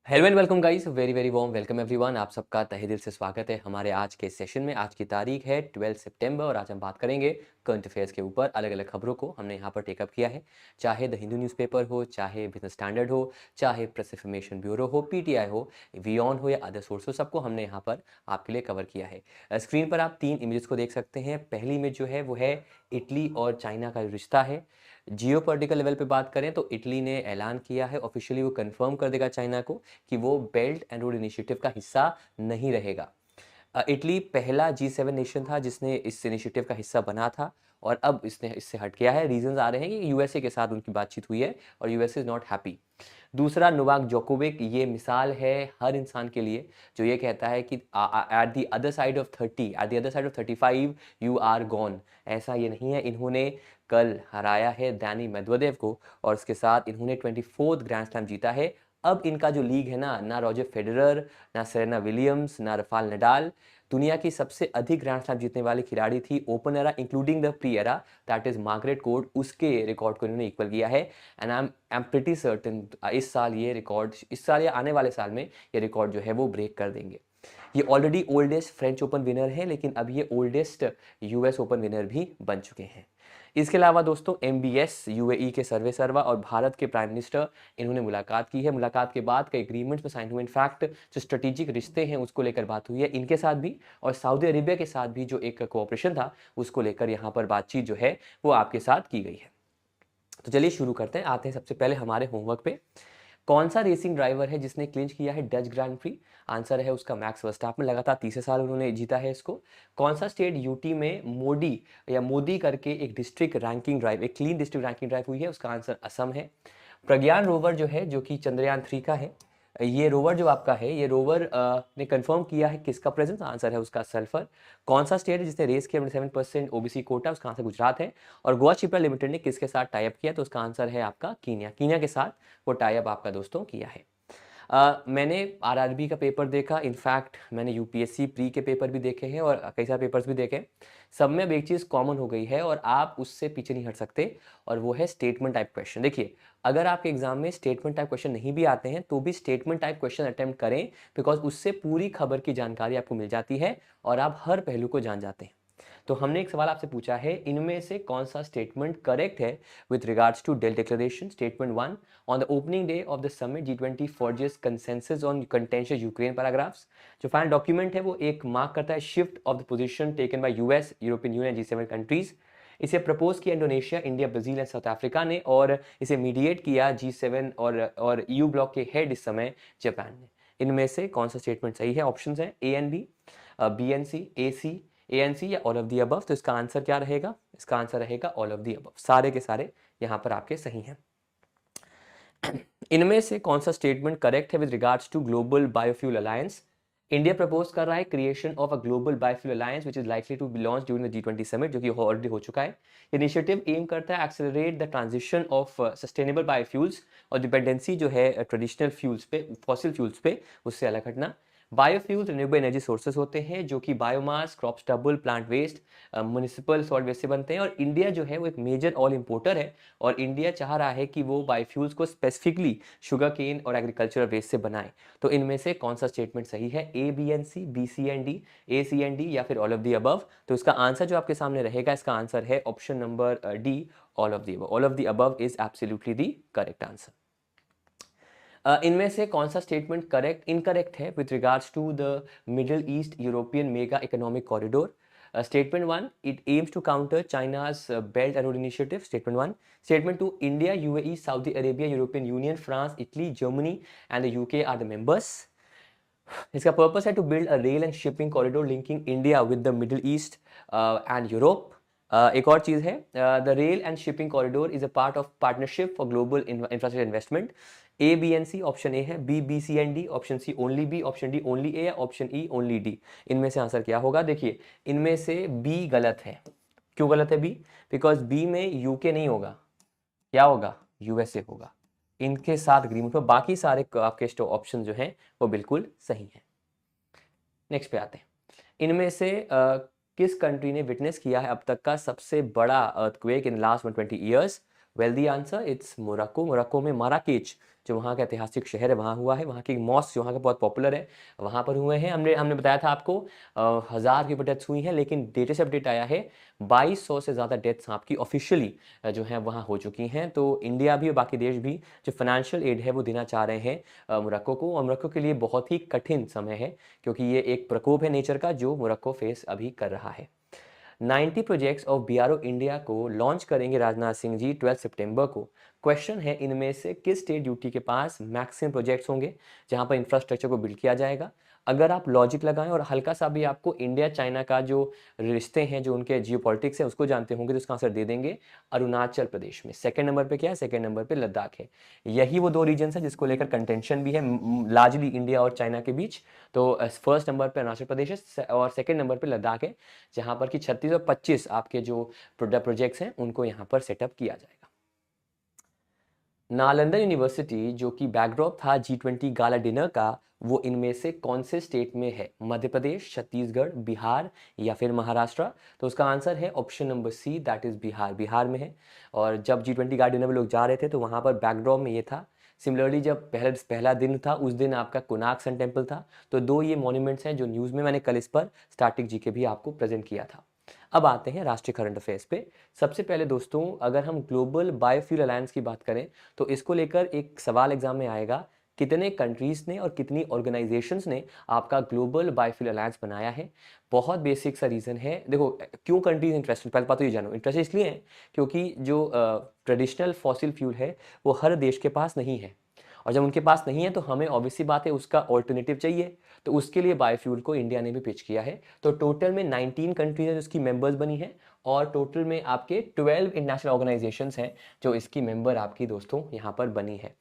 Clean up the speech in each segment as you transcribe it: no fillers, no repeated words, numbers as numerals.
Hello and welcome guys, very very warm welcome everyone. आप सबका तहे दिल से स्वागत है हमारे आज के सेशन में। आज की तारीख है 12 सितंबर और आज हम बात करेंगे करंट अफेयर्स के ऊपर। अलग अलग खबरों को हमने यहाँ पर टेकअप किया है, चाहे द हिंदू न्यूज़पेपर हो, चाहे बिजनेस स्टैंडर्ड हो, चाहे प्रेस इंफॉर्मेशन ब्यूरो हो, पीटीआई हो, वियॉन हो या अदर सोर्स हो, सबको हमने यहाँ पर आपके लिए कवर किया है। स्क्रीन पर आप तीन इमेजेस को देख सकते हैं। पहली इमेज जो है वो है इटली और चाइना का रिश्ता है। जियो पॉलिटिकल लेवल पे बात करें तो इटली ने ऐलान किया है, ऑफिशियली वो कंफर्म कर देगा चाइना को कि वो बेल्ट एंड रोड इनिशिएटिव का हिस्सा नहीं रहेगा। इटली पहला G7 नेशन था जिसने इस इनिशिएटिव का हिस्सा बना था और अब इसने इससे हट गया है। रीजंस आ रहे हैं कि यूएसए के साथ उनकी बातचीत हुई है और यूएसए इज नॉट हैप्पी। दूसरा, नोवाक जोकोविक, ये मिसाल है हर इंसान के लिए जो ये कहता है कि at the other side of 30, at the other side of 35 you are gone. ऐसा ये नहीं है। इन्होंने कल हराया है डैनी मेदवेदेव को और उसके साथ इन्होंने 24th ग्रैंड स्लैम जीता है। अब इनका जो लीग है ना रॉजर फेडरर, ना सेरेना विलियम्स, ना राफेल नडाल, दुनिया की सबसे अधिक ग्रैंड स्लैम जीतने वाली खिलाड़ी थी open era including the pre era, that is Margaret court, उसके रिकॉर्ड को इन्होंने इक्वल किया है। And I am pretty certain इस साल ये रिकॉर्ड, इस साल या आने वाले साल में ये रिकॉर्ड जो है वो ब्रेक कर देंगे। ये already oldest French open winner है, लेकिन अब ये ओल्डेस्ट यूएस ओपन विनर भी बन चुके हैं। इसके अलावा दोस्तों MBS यूएई के सर्वे सर्वा और भारत के प्राइम मिनिस्टर इन्होंने मुलाकात की है। मुलाकात के बाद कई एग्रीमेंट्स में साइन हुए। इनफैक्ट जो स्ट्रेटेजिक रिश्ते हैं उसको लेकर बात हुई है इनके साथ भी, और सऊदी अरेबिया के साथ भी जो एक कोऑपरेशन था उसको लेकर यहाँ पर बातचीत जो है वो आपके साथ की गई है। तो चलिए शुरू करते हैं। आते हैं सबसे पहले हमारे होमवर्क पे। कौन सा रेसिंग ड्राइवर है जिसने क्लिंच किया है डच ग्रैंड प्री? आंसर है उसका मैक्स वर्स्टैपन। लगातार तीसरे साल उन्होंने जीता है इसको। कौन सा स्टेट यूटी में मोडी या मोदी करके एक डिस्ट्रिक्ट रैंकिंग ड्राइव, एक क्लीन डिस्ट्रिक्ट रैंकिंग ड्राइव हुई है? उसका आंसर असम है। प्रज्ञान रोवर जो है, जो कि चंद्रयान 3 का है, ये रोवर जो आपका है, ये रोवर ने कंफर्म किया है किसका प्रेजेंस? आंसर है उसका सल्फर। कौन सा स्टेट है जिसने रेस किया 7% ओबीसी कोटा? उसका आंसर गुजरात है। और गोवा शिपरा लिमिटेड ने किसके साथ टाई अप किया? तो उसका आंसर है आपका कीनिया। कीनिया के साथ वो टाई अप आपका दोस्तों किया है। मैंने आरआरबी का पेपर देखा, इनफैक्ट मैंने यूपीएससी प्री के पेपर भी देखे हैं और कई सारे पेपर्स भी देखे। सब में अब एक चीज़ कॉमन हो गई है और आप उससे पीछे नहीं हट सकते, और वो है स्टेटमेंट टाइप क्वेश्चन। देखिए, अगर आपके एग्जाम में स्टेटमेंट टाइप क्वेश्चन नहीं भी आते हैं तो भी स्टेटमेंट टाइप क्वेश्चन अटेम्प्ट करें, बिकॉज उससे पूरी खबर की जानकारी आपको मिल जाती है और आप हर पहलू को जान जाते हैं। तो हमने एक सवाल आपसे पूछा है, इनमें से कौन सा स्टेटमेंट करेक्ट है with regards to Delhi declaration? Statement 1, on the opening day of the summit G20 forges consensus on contentious Ukraine paragraphs. जो फाइनल डॉक्यूमेंट है वो एक मार्क करता है shift of the position taken by US, European Union, G7 countries. इसे propose किया Indonesia, India, Brazil and South Africa ने, और इसे मीडिएट किया G7 और EU ब्लॉक के हेड इस समय जापान ने। इनमें से कौन सा स्टेटमेंट सही है? ऑप्शंस हैं A and B, B and C, A C, ANC या ऑल ऑफ दी अबव। तो इसका आंसर क्या रहेगा? इसका आंसर रहेगा ऑल ऑफ दी अबव। सारे के सारे यहाँ पर आपके सही हैं। इनमें से कौन सा स्टेटमेंट करेक्ट है with regards to global biofuel alliance? India propose कर रहा है creation of a global biofuel alliance which is likely to be launch during the G20 summit, जो कि ऑलरेडी हो चुका है। इनिशिएटिव एम करता है accelerate the transition of sustainable biofuels और डिपेंडेंसी जो है ट्रेडिशनल फ्यूल्स पे, फॉसिल फ्यूल्स पे, उससे अलग हटना। बायोफ्यूल्स रिन्यूएबल एनर्जी सोर्सेज होते हैं जो कि biomass, crop stubble, plant waste, municipal solid waste से बनते हैं। और इंडिया जो है वो एक मेजर ऑयल इंपोर्टर है और इंडिया चाह रहा है कि वो बायोफ्यूल्स को स्पेसिफिकली शुगर केन और एग्रीकल्चरल वेस्ट से बनाए। तो इनमें से कौन सा स्टेटमेंट सही है? A, B and C, B, C and D, A, C and D या फिर ऑल ऑफ दी अबव? तो इसका आंसर जो आपके सामने रहेगा, इसका आंसर है option number D, all of the above. All of the above is absolutely the correct answer. इनमें से कौन सा स्टेटमेंट करेक्ट इनकरेक्ट है with regards to the Middle East European mega economic corridor? Statement 1, it aims to counter China's Belt and Road Initiative. Statement 1. Statement 2, India, UAE, Saudi Arabia, European Union, France, Italy, Germany and the UK are the members. इसका purpose है to build a rail and shipping corridor linking India with the Middle East and Europe. एक और चीज है, the rail and shipping corridor is a part of partnership for global infrastructure investment. A, B and C, option A है। B, B, C and D, option C only B, option D only A या option E only D? इनमें से answer क्या होगा? देखिए, इनमें से B गलत है। क्यों गलत है B? बिकॉज B में यूके नहीं होगा, क्या होगा? यूएसए होगा। इनके साथ एग्रीमेंट में बाकी सारे आपके ऑप्शन जो हैं वो बिल्कुल सही हैं। नेक्स्ट पे आते हैं। इनमें से किस कंट्री ने विटनेस किया है अब तक का सबसे बड़ा earthquake in last 120 years? Well the answer, it's Morocco. Morocco में माराकेच जो वहाँ का ऐतिहासिक शहर है वहाँ हुआ है। वहाँ की मॉस्क जो वहाँ का बहुत पॉपुलर है वहाँ पर हुए हैं। हमने बताया था आपको 1000 के ऊपर डेथ्स हुई हैं, लेकिन लेटेस्ट अपडेट आया है 2200 से ज़्यादा डेथ्स आपकी ऑफिशियली जो है वहाँ हो चुकी हैं। तो इंडिया भी और बाकी देश भी जो फाइनेंशियल एड है वो देना चाह रहे हैं मोरक्को को, और मोरक्को के लिए बहुत ही कठिन समय है क्योंकि ये एक प्रकोप है नेचर का जो मोरक्को फेस अभी कर रहा है। 90 प्रोजेक्ट्स ऑफ बीआरओ इंडिया को लॉन्च करेंगे राजनाथ सिंह जी 12 सितंबर को। क्वेश्चन है इनमें से किस स्टेट ड्यूटी के पास मैक्सिमम प्रोजेक्ट्स होंगे जहां पर इंफ्रास्ट्रक्चर को बिल्ड किया जाएगा। अगर आप लॉजिक लगाएं और हल्का सा भी आपको इंडिया चाइना का जो रिश्ते हैं, जो उनके जियोपॉलिटिक्स है उसको जानते होंगे, तो उसका आंसर दे देंगे अरुणाचल प्रदेश में। सेकंड नंबर पे क्या है? सेकंड नंबर पे लद्दाख है। यही वो दो रीजन है जिसको लेकर कंटेंशन भी है लार्जली इंडिया और चाइना के बीच। तो फर्स्ट नंबर पे अरुणाचल प्रदेश है और सेकंड नंबर पे लद्दाख है, जहां पर कि 36 और 25 आपके जो प्रोजेक्ट्स हैं उनको यहाँ पर सेटअप किया जाएगा। नालंदा यूनिवर्सिटी जो कि बैकड्रॉप था G20 गाला डिनर का, वो इनमें से कौन से स्टेट में है? मध्य प्रदेश, छत्तीसगढ़, बिहार या फिर महाराष्ट्र? तो उसका आंसर है option number C, that is Bihar. Bihar में है। और जब G20 गाला डिनर में लोग जा रहे थे तो वहाँ पर बैकड्रॉप में ये था। सिमिलरली जब पहला दिन था उस दिन आपका कोणार्क सन टेम्पल था। तो दो ये मॉन्यूमेंट्स हैं जो न्यूज़ में मैंने कल इस पर स्टैटिक जीके भी आपको प्रेजेंट किया था। अब आते हैं राष्ट्रीय करंट अफेयर्स पे। सबसे पहले दोस्तों, अगर हम ग्लोबल बायोफ्यूल अलायंस की बात करें तो इसको लेकर एक सवाल एग्जाम में आएगा, कितने कंट्रीज ने और कितनी ऑर्गेनाइजेशंस ने आपका ग्लोबल बायोफ्यूल अलायंस बनाया है। बहुत बेसिक सा रीज़न है। देखो क्यों कंट्रीज इंटरेस्टेड, पहले बात तो ये जानो, इंटरेस्ट इसलिए है क्योंकि जो ट्रेडिशनल फॉसिल फ्यूल है वो हर देश के पास नहीं है, और जब उनके पास नहीं है तो हमें ऑब्वियसली बात है उसका ऑल्टरनेटिव चाहिए। तो उसके लिए बायोफ्यूल को इंडिया ने भी पिच किया है। तो टोटल में 19 कंट्रीज है जो इसकी मेंबर्स बनी है, और टोटल में आपके 12 इंटरनेशनल ऑर्गेनाइजेशंस हैं जो इसकी मेंबर आपकी दोस्तों यहाँ पर बनी है।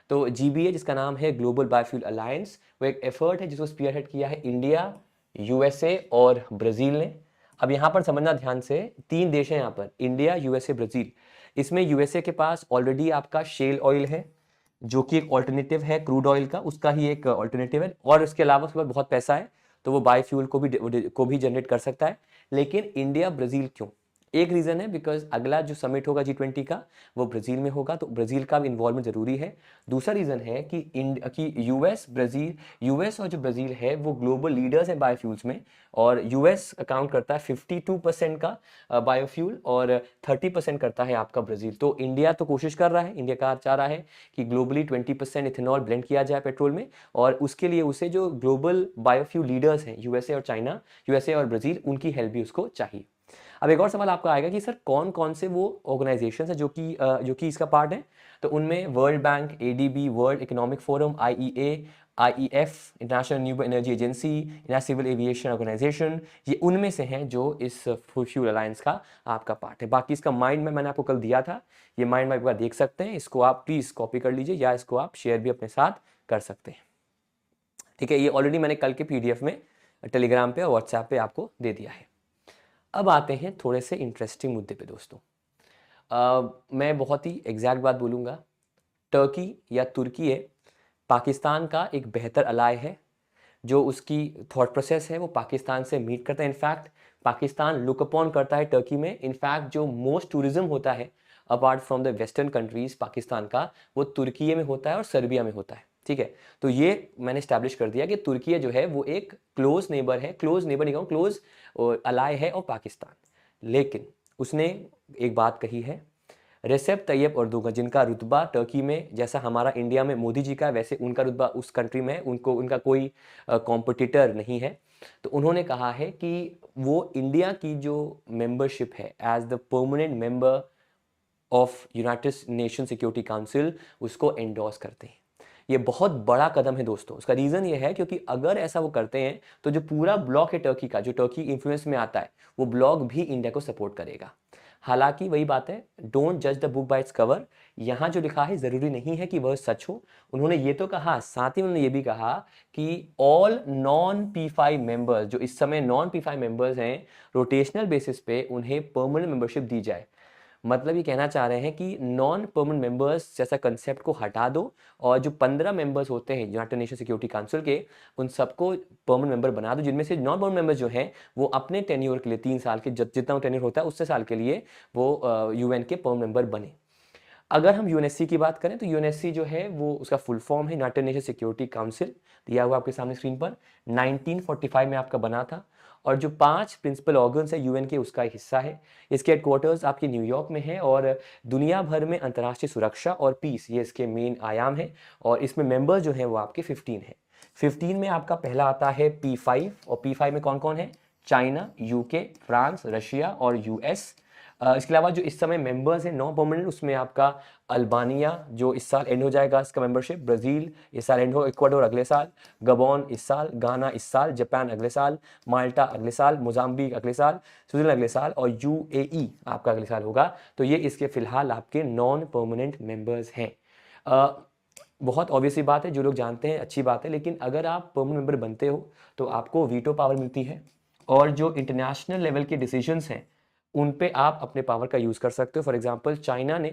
तो GBA जिसका नाम है ग्लोबल बायोफ्यूल अलायंस, वो एक एफर्ट है जिसको स्पीयरहेड किया है इंडिया, USA और ब्राज़ील ने। अब यहाँ पर समझना ध्यान से, 3 देश हैं यहाँ पर, इंडिया, USA, ब्राज़ील। इसमें USA के पास ऑलरेडी आपका शेल ऑयल है जो कि एक ऑल्टरनेटिव है क्रूड ऑयल का, उसका ही एक ऑल्टरनेटिव है, और उसके अलावा उसके पास बहुत पैसा है तो वो बायोफ्यूल को भी जनरेट कर सकता है। लेकिन इंडिया ब्राज़ील क्यों? एक रीज़न है बिकॉज अगला जो समिट होगा G20 का वो ब्राज़ील में होगा, तो ब्राज़ील का भी इन्वॉल्वमेंट ज़रूरी है। दूसरा रीज़न है कि यूएस और जो ब्राज़ील है वो ग्लोबल लीडर्स हैं बायोफ्यूल्स में, और यूएस अकाउंट करता है 52% का बायोफ्यूल और 30% करता है आपका ब्राज़ील। तो इंडिया तो कोशिश कर रहा है, इंडिया का चाह रहा है कि ग्लोबली 20% इथेनॉल ब्लेंड किया जाए पेट्रोल में, और उसके लिए उसे जो ग्लोबल बायोफ्यूल लीडर्स हैं यूएसए और ब्राज़ील, उनकी हेल्प भी उसको चाहिए। अब एक और सवाल आपका आएगा कि सर कौन कौन से वो ऑर्गेनाइजेशन है जो कि इसका पार्ट है? तो उनमें World Bank, ADB, World Economic Forum, IEA, IEF, International Renewable Energy Agency, International Civil Aviation Organization, ये उनमें से हैं जो इस फ्यूल अलायंस का आपका पार्ट है। बाकी इसका माइंड मैप मैंने आपको कल दिया था, ये माइंड मैप एक बार देख सकते हैं, इसको आप प्लीज़ कॉपी कर लीजिए या इसको आप शेयर भी अपने साथ कर सकते हैं। ठीक है, ये ऑलरेडी मैंने कल के PDF में टेलीग्राम पे और व्हाट्सएप पे आपको दे दिया है। अब आते हैं थोड़े से इंटरेस्टिंग मुद्दे पे दोस्तों। मैं बहुत ही एग्जैक्ट बात बोलूँगा, टर्की या तुर्की है पाकिस्तान का एक बेहतर अलाय है। जो उसकी थॉट प्रोसेस है वो पाकिस्तान से मीट करता है। इनफैक्ट पाकिस्तान लुक अपॉन करता है टर्की में। इनफैक्ट जो मोस्ट टूरिज्म होता है apart from the western countries Pakistan का, वो तुर्की में होता है और सर्बिया में होता है। ठीक है, तो ये मैंने स्टैब्लिश कर दिया कि तुर्की जो है वो एक क्लोज नेबर है, क्लोज नेबर नहीं कहूँ, क्लोज अलाय है और पाकिस्तान। लेकिन उसने एक बात कही है, रेसेप तैयब अर्दोगन जिनका रुतबा टर्की में जैसा हमारा इंडिया में मोदी जी का है, वैसे उनका रुतबा उस कंट्री में है, उनका कोई कॉम्पिटिटर नहीं है। तो उन्होंने कहा है कि वो इंडिया की जो मेंबरशिप है as the permanent member of United Nation Security Council, उसको एंडोर्स करते हैं। ये बहुत बड़ा कदम है दोस्तों। उसका रीज़न ये है क्योंकि अगर ऐसा वो करते हैं तो जो पूरा ब्लॉक है टर्की का, जो टर्की इन्फ्लुएंस में आता है, वो ब्लॉक भी इंडिया को सपोर्ट करेगा। हालांकि वही बात है, डोंट जज the book by its cover. यहाँ जो लिखा है ज़रूरी नहीं है कि वह सच हो। उन्होंने ये तो कहा, साथ ही उन्होंने ये भी कहा कि ऑल नॉन P5 मेंबर्स, जो इस समय नॉन P5 मेंबर्स हैं, रोटेशनल बेसिस पे उन्हें परमानेंट मेंबरशिप दी जाए। मतलब ये कहना चाह रहे हैं कि नॉन परमानेंट मेंबर्स जैसा कंसेप्ट को हटा दो, और जो 15 मेंबर्स होते हैं यूनाइटेड नेशन सिक्योरिटी काउंसिल के, उन सबको परमानेंट मेंबर बना दो, जिनमें से नॉन परमानेंट मेंबर्स जो हैं वो अपने टेन्योर के लिए 3 साल के जितना टेन्योर होता है उससे साल के लिए वो UN के परमानेंट मेंबर बने। अगर हम यूएनएससी की बात करें तो यूएनएससी जो है वो उसका फुल फॉर्म है यूनाइटेड नेशन सिक्योरिटी काउंसिल, दिया हुआ आपके सामने स्क्रीन पर। 1945 में आपका बना था और जो 5 प्रिंसिपल ऑर्गन्स है यूएन के उसका एक हिस्सा है। इसके हेडक्वार्टर्स आपके न्यूयॉर्क में है और दुनिया भर में अंतर्राष्ट्रीय सुरक्षा और पीस ये इसके मेन आयाम है और इसमें मेंबर्स जो हैं वो आपके 15 हैं। 15 में आपका पहला आता है P5 और P5 में कौन कौन है? चाइना, यूके, फ्रांस, रशिया और यूएस। इसके अलावा जो इस समय मेंबर्स हैं नॉन परमानेंट उसमें आपका अल्बानिया जो इस साल एंड हो जाएगा इसका मेंबरशिप, ब्राज़ील इस साल एंड हो, इक्वाडोर अगले साल, गबोन इस साल, गाना इस साल, जापान अगले साल, माल्टा अगले साल, मोजाम्बिक अगले साल, स्विट्जरलैंड अगले साल और यूएई आपका अगले साल होगा। तो ये इसके फिलहाल आपके नॉन परमानेंट मेंबर्स हैं। बहुत ऑब्वियस सी बात है, जो लोग जानते हैं अच्छी बात है, लेकिन अगर आप परमानेंट मेंबर बनते हो तो आपको वीटो पावर मिलती है और जो इंटरनेशनल लेवल के डिसीजंस हैं उन पे आप अपने पावर का यूज़ कर सकते हो। फॉर एग्जांपल चाइना ने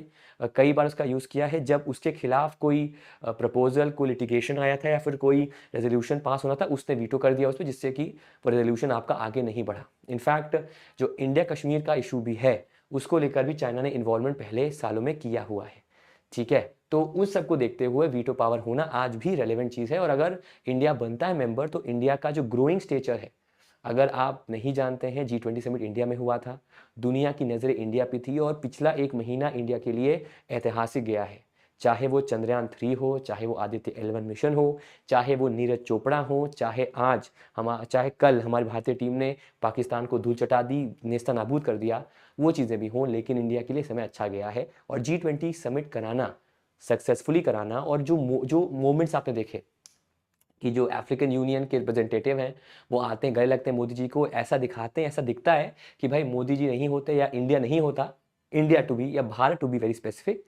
कई बार उसका यूज़ किया है जब उसके खिलाफ कोई प्रपोजल, कोई लिटिगेशन आया था या फिर कोई रेजोल्यूशन पास होना था, उसने वीटो कर दिया उस पर, जिससे कि वो रेजोल्यूशन आपका आगे नहीं बढ़ा। इनफैक्ट जो इंडिया कश्मीर का इशू भी है उसको लेकर भी चाइना ने इन्वॉल्वमेंट पहले सालों में किया हुआ है। ठीक है, तो उस सब को देखते हुए वीटो पावर होना आज भी रेलेवेंट चीज़ है और अगर इंडिया बनता है मेंबर तो इंडिया का जो ग्रोइंग स्टेचर है, अगर आप नहीं जानते हैं G20 समिट इंडिया में हुआ था, दुनिया की नज़रें इंडिया पे थी और पिछला 1 महीना इंडिया के लिए ऐतिहासिक गया है। चाहे वो चंद्रयान 3 हो, चाहे वो आदित्य L1 मिशन हो, चाहे वो नीरज चोपड़ा हो, चाहे कल हमारी भारतीय टीम ने पाकिस्तान को धूल चटा दी, नेस्तनाबूद कर दिया, वो चीज़ें भी हों, लेकिन इंडिया के लिए समय अच्छा गया है और G20 समिट कराना, सक्सेसफुली कराना और जो मोमेंट्स आपने देखे कि जो अफ्रीकन यूनियन के रिप्रेजेंटेटिव हैं वो आते हैं, गले लगते हैं मोदी जी को, ऐसा दिखाते हैं, ऐसा दिखता है कि भाई मोदी जी नहीं होते या इंडिया नहीं होता, इंडिया टू बी या Bharat to be very specific,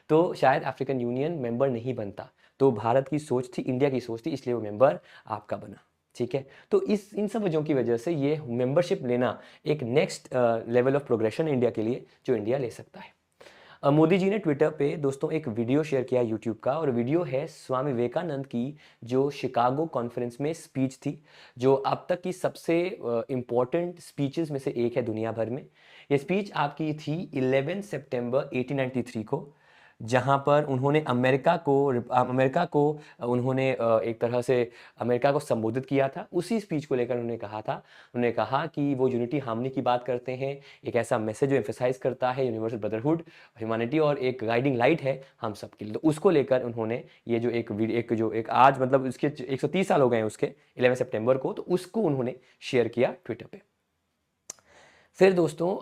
तो शायद अफ्रीकन यूनियन मेंबर नहीं बनता। तो भारत की सोच थी, इंडिया की सोच थी, इसलिए वो मेंबर आपका बना। ठीक है, तो इन सब वजहों की वजह से ये मेंबरशिप लेना एक नेक्स्ट लेवल ऑफ प्रोग्रेशन है इंडिया के लिए, जो इंडिया ले सकता है। मोदी जी ने ट्विटर पे दोस्तों एक वीडियो शेयर किया यूट्यूब का और वीडियो है स्वामी विवेकानंद की जो शिकागो कॉन्फ्रेंस में स्पीच थी, जो अब तक की सबसे इम्पोर्टेंट स्पीचेस में से एक है दुनिया भर में। ये स्पीच आपकी थी 11 सितंबर 1893 को, जहां पर उन्होंने अमेरिका को उन्होंने एक तरह से अमेरिका को संबोधित किया था। उसी स्पीच को लेकर उन्होंने कहा कि वो यूनिटी हार्मनी की बात करते हैं, एक ऐसा मैसेज जो एम्फेसाइज करता है यूनिवर्सल ब्रदरहुड, ह्यूमैनिटी और एक गाइडिंग लाइट है हम सब के लिए। तो उसको लेकर उन्होंने ये जो एक आज मतलब उसके 130 साल हो गए हैं उसके 11 सितंबर को, तो उसको उन्होंने शेयर किया ट्विटर पे। फिर दोस्तों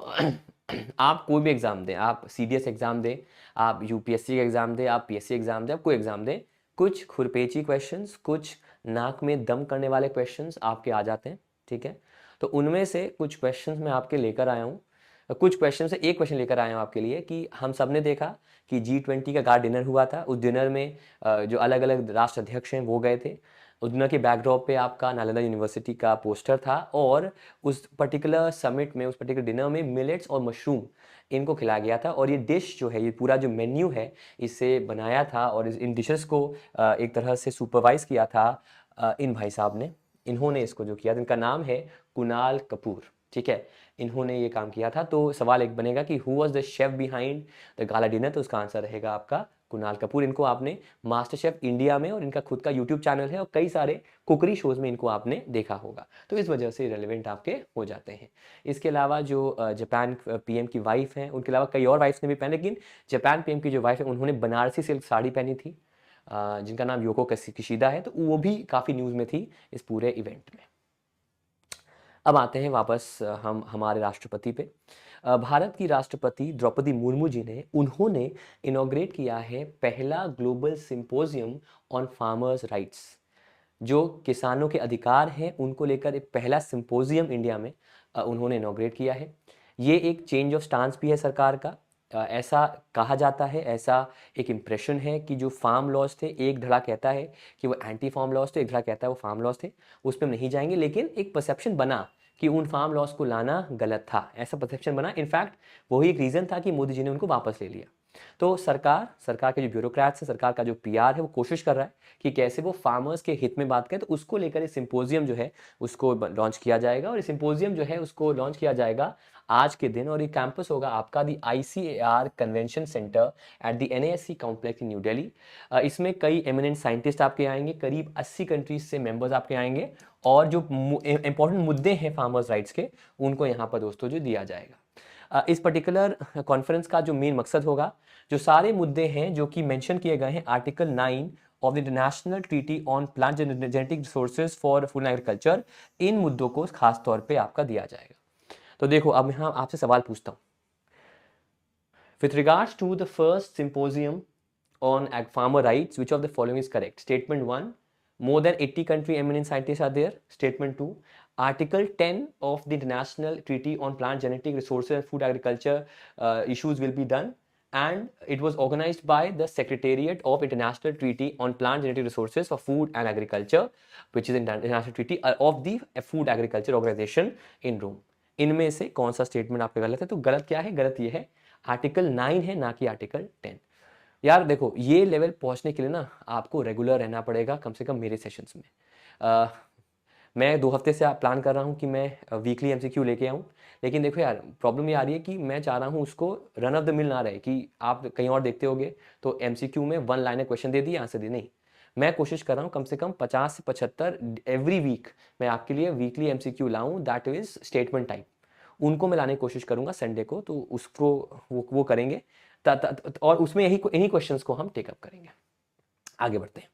आप कोई भी एग्ज़ाम दें, आप सीडीएस एग्ज़ाम दें, आप यूपीएससी का एग्ज़ाम दें, आप पीएससी एग्ज़ाम दें, आप कोई एग्ज़ाम दें, कुछ खुरपेची क्वेश्चंस, कुछ नाक में दम करने वाले क्वेश्चंस आपके आ जाते हैं। ठीक है, तो उनमें से कुछ क्वेश्चंस मैं आपके लेकर आया हूँ। कुछ क्वेश्चन से एक क्वेश्चन लेकर आया हूँ आपके लिए कि हम सब ने देखा कि G20 का गार्ड डिनर हुआ था। उस डिनर में जो अलग अलग राष्ट्र अध्यक्ष हैं वो गए थे। उस डिनर के बैकड्रॉप पे आपका नालंदा यूनिवर्सिटी का पोस्टर था और उस पर्टिकुलर समिट में, उस पर्टिकुलर डिनर में मिलेट्स और मशरूम इनको खिलाया गया था और ये डिश जो है, ये पूरा जो मेन्यू है, इसे बनाया था और इन डिशेस को एक तरह से सुपरवाइज किया था इन भाई साहब ने। इन्होंने इसको जो किया, इनका नाम है कुणाल कपूर। ठीक है, इन्होंने ये काम किया था। तो सवाल एक बनेगा कि who was the chef behind the gala dinner, तो उसका आंसर रहेगा आपका कुणाल कपूर। इनको आपने मास्टर शेफ इंडिया में और इनका खुद का यूट्यूब चैनल है और कई सारे कुकरी शोज में इनको आपने देखा होगा, तो इस वजह से रेलेवेंट आपके हो जाते हैं। इसके अलावा जो जापान पीएम की वाइफ हैं, उनके अलावा कई और वाइफ्स ने भी पहने, लेकिन जापान पीएम की जो वाइफ है उन्होंने बनारसी सिल्क साड़ी पहनी थी, जिनका नाम योको किशिदा है, तो वो भी काफ़ी न्यूज़ में थी इस पूरे इवेंट में। अब आते हैं वापस हम हमारे राष्ट्रपति पे। भारत की राष्ट्रपति द्रौपदी मुर्मू जी ने उन्होंने इनॉग्रेट किया है पहला global symposium on farmers rights. जो किसानों के अधिकार हैं उनको लेकर एक पहला सिंपोजियम इंडिया में उन्होंने इनॉग्रेट किया है। ये एक चेंज ऑफ स्टांस भी है सरकार का। ऐसा कहा जाता है, ऐसा एक इम्प्रेशन है कि जो फार्म लॉज थे, एक धड़ा कहता है कि वो एंटी फार्म लॉज थे, एक धड़ा कहता है वो फार्म लॉज थे, उस पर हम नहीं जाएंगे, लेकिन एक परसेप्शन बना कि उन फार्म लॉज को लाना गलत था, ऐसा परसेप्शन बना। इनफैक्ट वही एक रीज़न था कि मोदी जी ने उनको वापस ले लिया। तो सरकार के जो ब्यूरोक्रेट्स है, सरकार का जो पीआर है, वो कोशिश कर रहा है कि कैसे वो फार्मर्स के हित में बात करें। तो उसको लेकर ये सिंपोजियम जो है उसको लॉन्च किया जाएगा, और ये सिंपोजियम जो है उसको लॉन्च किया जाएगा आज के दिन। और ये कैंपस होगा आपका दी ICAR convention centre at the NASC complex in new Delhi. इसमें कई एमिनेंट साइंटिस्ट आपके आएंगे, करीब 80 कंट्रीज से मेंबर्स आपके आएंगे, और जो इंपॉर्टेंट मुद्दे हैं फार्मर्स राइट्स के, उनको यहाँ पर दोस्तों जो दिया जाएगा। इस पर्टिकुलर कॉन्फ्रेंस का जो मेन मकसद होगा, जो सारे मुद्दे हैं जो कि मेंशन किए गए हैं article 9 of the international treaty on plant genetic resources for food and agriculture, इन मुद्दों को खास तौर पे आपका दिया जाएगा। तो देखो, अब यहाँ आपसे सवाल पूछता हूँ, with regards to the first symposium on farmer rights, which of the following is correct? Statement 1, more than 80 country eminent scientists are there. Statement 2, Article 10 of the International Treaty on Plant Genetic Resources and Food Agriculture issues will be done, and it was organized by the Secretariat of International Treaty on Plant Genetic Resources for Food and Agriculture, which is International Treaty of the Food Agriculture Organization in Rome. इनमें से कौन सा statement आपका गलत है? तो गलत क्या है? गलत ये है, आर्टिकल 9 है, ना कि आर्टिकल 10। यार देखो, ये लेवल पहुंचने के लिए ना आपको रेगुलर रहना पड़ेगा, कम से कम मेरे सेशंस में। मैं 2 हफ्ते से प्लान कर रहा हूँ कि मैं वीकली MCQ लेके आऊँ, लेकिन देखो यार, प्रॉब्लम ये आ रही है कि मैं चाह रहा हूँ उसको रन ऑफ द मिल ना रहे कि आप कहीं और देखते होगे तो MCQ में 1 लाइनर क्वेश्चन दे दिए, आंसर दे, नहीं। मैं कोशिश कर रहा हूँ कम से कम 50 से 75 एवरी वीक मैं आपके लिए वीकली MCQ लाऊं, दैट इज स्टेटमेंट टाइप। उनको मैं लाने की कोशिश करूंगा संडे को, तो उसको वो करेंगे, और उसमें इन्हीं क्वेश्चंस को हम टेकअप करेंगे। आगे बढ़ते हैं,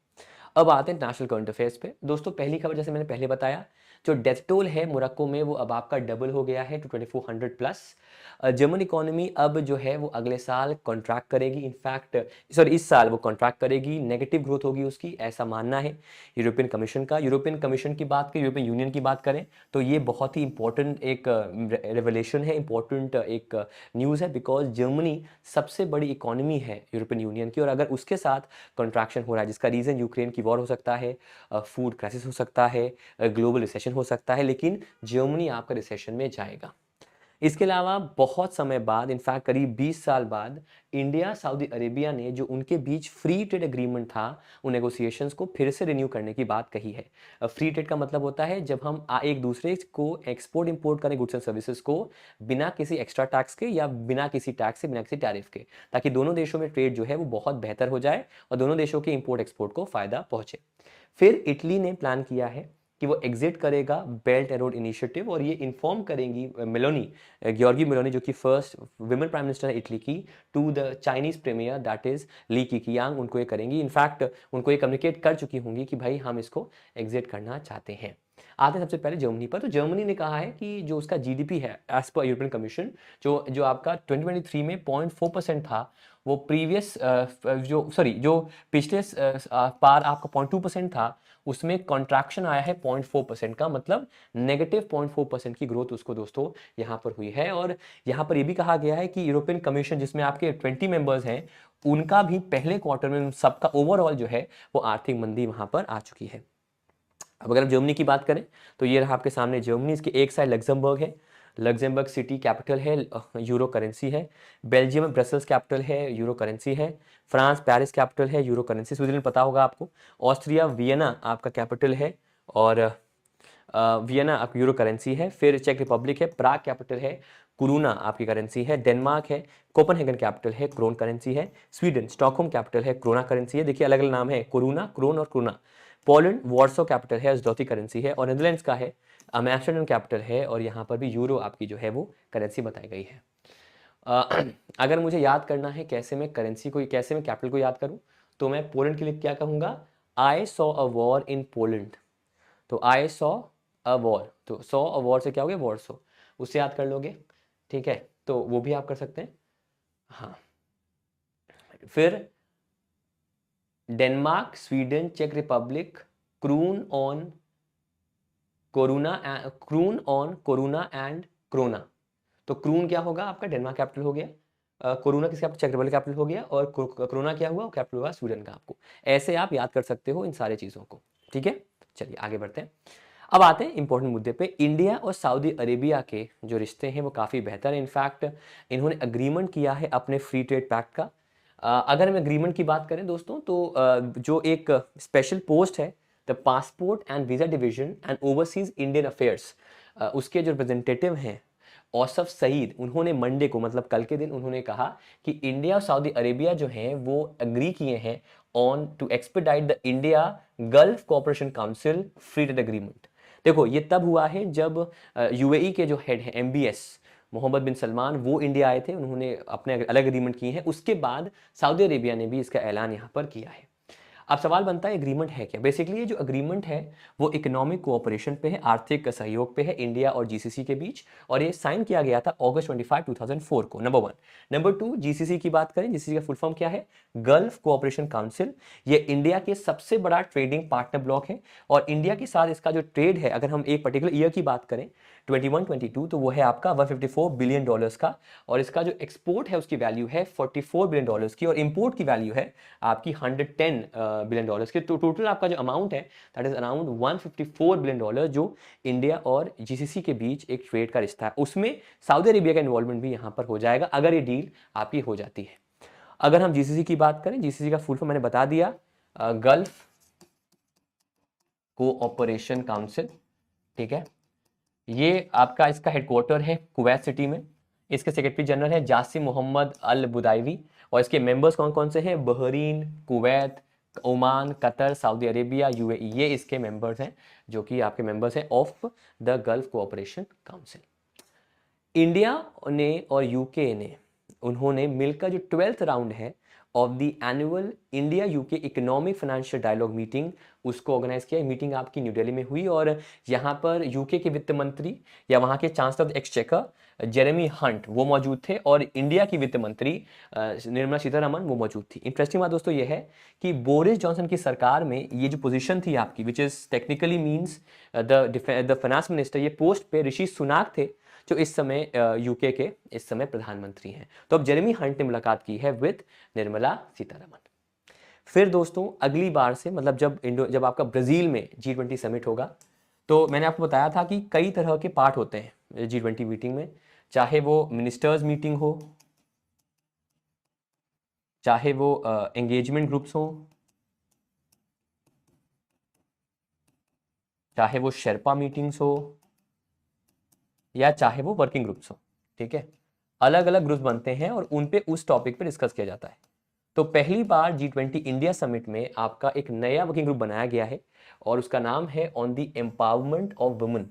अब आते हैं नेशनल करंट अफेयर्स पे। दोस्तों, पहली खबर जैसे मैंने पहले बताया, जो डेथ टोल है मोरक्को में वो अब आपका डबल हो गया है टू 2400 प्लस। जर्मन इकोनॉमी अब जो है वो अगले साल कॉन्ट्रैक्ट करेगी, इनफैक्ट सॉरी इस साल वो कॉन्ट्रैक्ट करेगी, नेगेटिव ग्रोथ होगी उसकी, ऐसा मानना है यूरोपियन कमीशन का। यूरोपियन कमीशन की बात करें, यूरोपियन यूनियन की बात करें, तो ये बहुत ही इंपॉर्टेंट एक रेवलेशन है, इंपॉर्टेंट एक न्यूज़ है, बिकॉज जर्मनी सबसे बड़ी इकोनॉमी है यूरोपियन यूनियन की, और अगर उसके साथ कॉन्ट्रैक्शन हो रहा है, जिसका रीज़न यूक्रेन की वॉर हो सकता है, फूड क्राइसिस हो सकता है, ग्लोबल रिसेशन हो सकता है, लेकिन जर्मनी आपका रिसेशन में जाएगा। इसके अलावा बहुत समय बाद, इनफैक्ट करीब 20 साल बाद, इंडिया सऊदी अरेबिया ने जो उनके बीच फ्री ट्रेड एग्रीमेंट था, उन नेगोशिएशंस को फिर से रिन्यू करने की बात कही है। फ्री ट्रेड का मतलब होता है जब हम एक दूसरे को एक्सपोर्ट इंपोर्ट करें गुड्स एंड सर्विसेज को, बिना किसी एक्स्ट्रा टैक्स के या बिना किसी टैक्स से, बिना किसी टैरिफ के, ताकि दोनों देशों में ट्रेड जो है वो बहुत बेहतर हो जाए और दोनों देशों के इंपोर्ट एक्सपोर्ट को फायदा पहुंचे। फिर इटली ने प्लान किया है कि वो एग्जिट करेगा बेल्ट एंड रोड इनिशिएटिव, और ये इन्फॉर्म करेंगी मेलोनी, ग्योर्गी मेलोनी, जो कि फर्स्ट विमेन प्राइम मिनिस्टर है इटली की, to the Chinese premier that is Li Keqiang, उनको ये करेंगी। इनफैक्ट उनको ये कम्युनिकेट कर चुकी होंगी कि भाई हम इसको एग्जिट करना चाहते हैं। आते हैं सबसे पहले जर्मनी पर। तो जर्मनी ने कहा है कि जो उसका GDP है एज पर यूरोपियन कमीशन, जो आपका 2023 में 0.4% था, वो प्रीवियस जो पिछले पार आपका 0.2% था, उसमें कॉन्ट्रैक्शन आया है 0.4% का, मतलब नेगेटिव 0.4% की ग्रोथ उसको दोस्तों यहाँ पर हुई है। और यहाँ पर ये भी कहा गया है कि यूरोपियन कमीशन, जिसमें आपके 20 मेंबर्स हैं, उनका भी पहले क्वार्टर में सबका ओवरऑल जो है वो आर्थिक मंदी वहाँ पर आ चुकी है। अब अगर हम जर्मनी की बात करें तो ये रहा आपके सामने जर्मनी, इसके एक साइड लग्जमबर्ग है, लग्जमबर्ग सिटी कैपिटल है, यूरो करेंसी है। बेल्जियम में ब्रसल्स कैपिटल है, यूरो करेंसी है। फ्रांस पेरिस कैपिटल है, यूरो करेंसी। स्विट्जरलैंड पता होगा आपको। ऑस्ट्रिया वियना आपका कैपिटल है, और वियना आप यूरो करेंसी है। फिर चेक रिपब्लिक है, प्राग कैपिटल है, कुरूना आपकी करेंसी है। डेनमार्क है, कोपेनहेगन कैपिटल है, क्रोन करेंसी है। स्वीडन स्टॉकहोम कैपिटल है, क्रोना करेंसी है। देखिए अलग अलग नाम है, कोरूना, क्रोन और क्रोना। पोलैंड वॉर्सो कैपिटल है, ज़्लोटी करेंसी है। और नीदरलैंड्स का है, एम्स्टर्डम कैपिटल है, और यहाँ पर भी यूरो आपकी जो है वो करेंसी बताई गई है। अगर मुझे याद करना है कैसे मैं कैपिटल को याद करूँ, तो मैं पोलैंड के लिए क्या कहूँगा, I saw a war in Poland. तो आई सॉ अ वॉर, तो सॉ अ वॉर से क्या हो गया, वॉर्सो, उससे याद कर लोगे, ठीक है, तो वो भी आप कर सकते हैं। हाँ, फिर डेनमार्क, स्वीडन, चेक Republic, krone on koruna, and krona. तो क्रून क्या होगा आपका, डेनमार्क कैपिटल हो गया, कोरोना किसका, चेक रिपब्लिक कैपिटल हो गया, और कोरोना क्या हुआ, कैपिटल हुआ स्वीडन का। आपको ऐसे आप याद कर सकते हो इन सारी चीज़ों को, ठीक है। चलिए आगे बढ़ते हैं। अब आते हैं इंपॉर्टेंट मुद्दे पे। इंडिया और सऊदी अरेबिया के जो रिश्ते हैं वो काफ़ी बेहतर है। इनफैक्ट इन्होंने अग्रीमेंट किया है अपने फ्री ट्रेड पैक्ट का, अगर हम एग्रीमेंट की बात करें दोस्तों, तो जो एक स्पेशल पोस्ट है the passport and visa division and overseas Indian affairs, उसके जो रिप्रेजेंटेटिव हैं औसफ सईद, उन्होंने मंडे को मतलब कल के दिन उन्होंने कहा कि इंडिया और सऊदी अरेबिया जो हैं वो एग्री किए हैं on to expedite the India Gulf Cooperation Council free trade agreement. देखो ये तब हुआ है जब यूएई के जो हेड हैं एमबीएस मोहम्मद बिन सलमान वो इंडिया आए थे, उन्होंने अपने अलग एग्रीमेंट किए हैं, उसके बाद सऊदी अरेबिया ने भी इसका ऐलान यहाँ पर किया है। अब सवाल बनता है एग्रीमेंट है क्या। बेसिकली ये जो एग्रीमेंट है वो इकोनॉमिक कोऑपरेशन पे है, आर्थिक सहयोग पे है इंडिया और जीसीसी के बीच, और ये साइन किया गया था अगस्त 25 2004 को। नंबर 1। नंबर 2, जीसीसी की बात करें, जीसीसी का फुल फॉर्म क्या है, गल्फ कोऑपरेशन काउंसिल। ये इंडिया के सबसे बड़ा ट्रेडिंग पार्टनर ब्लॉक है, और इंडिया के साथ इसका जो ट्रेड है, अगर हम एक पर्टिकुलर ईयर की बात करें 21-22, तो वो है आपका 154 बिलियन डॉलर्स का, और इसका जो एक्सपोर्ट है उसकी वैल्यू है 44 बिलियन डॉलर्स की, और इंपोर्ट की वैल्यू है आपकी 110 बिलियन डॉलर्स की। तो टोटल आपका जो अमाउंट है that is around 154 billion dollar, जो इंडिया और जीसीसी के बीच एक ट्रेड का रिश्ता है, उसमें सऊदी अरेबिया का इन्वॉल्वमेंट भी यहाँ पर हो जाएगा अगर ये डील आपकी हो जाती है। अगर हम जीसीसी की बात करें, जीसीसी का फुल फॉर्म मैंने बता दिया, गल्फ कोऑपरेशन काउंसिल, ठीक है। ये आपका इसका हेडक्वार्टर है कुवैत सिटी में, इसके सेक्रेटरी जनरल है जासिम मोहम्मद अल बुदाइवी, और इसके मेंबर्स कौन कौन से हैं, Bahrain, Kuwait, Oman, Qatar, Saudi Arabia, UAE, ये इसके मेंबर्स हैं जो कि आपके मेंबर्स हैं of the gulf Cooperation council. India ने और यूके ने उन्होंने मिलकर जो 12th राउंड है of the annual India UK economic financial dialogue meeting, उसको ऑर्गेनाइज किया। मीटिंग आपकी न्यू दिल्ली में हुई, और यहाँ पर यूके के वित्त मंत्री या वहाँ के chancellor of exchequer Jeremy Hunt वो मौजूद थे, और इंडिया की वित्त मंत्री निर्मला सीतारमण वो मौजूद थी। इंटरेस्टिंग बात दोस्तों ये है कि बोरिस जॉनसन की सरकार में ये जो पोजीशन थी आपकी, which is technically means the finance minister, ये पोस्ट पे ऋषि सुनाक थे जो इस समय यूके के इस समय प्रधानमंत्री हैं। तो अब जेरेमी हंट ने मुलाकात की है विद निर्मला सीतारमण। फिर दोस्तों अगली बार से मतलब जब आपका ब्राजील में G20 समिट होगा, तो मैंने आपको बताया था कि कई तरह के पार्ट होते हैं G20 मीटिंग में, चाहे वो मिनिस्टर्स मीटिंग हो, चाहे वो एंगेजमेंट ग्रुप्स हो, चाहे वो शेरपा मीटिंग्स हो, या चाहे वो वर्किंग ग्रुप्स हो, ठीक है। अलग अलग ग्रुप्स बनते हैं और उन पे उस टॉपिक पे डिस्कस किया जाता है। तो पहली बार G20 इंडिया समिट में आपका एक नया वर्किंग ग्रुप बनाया गया है, और उसका नाम है on the empowerment of women.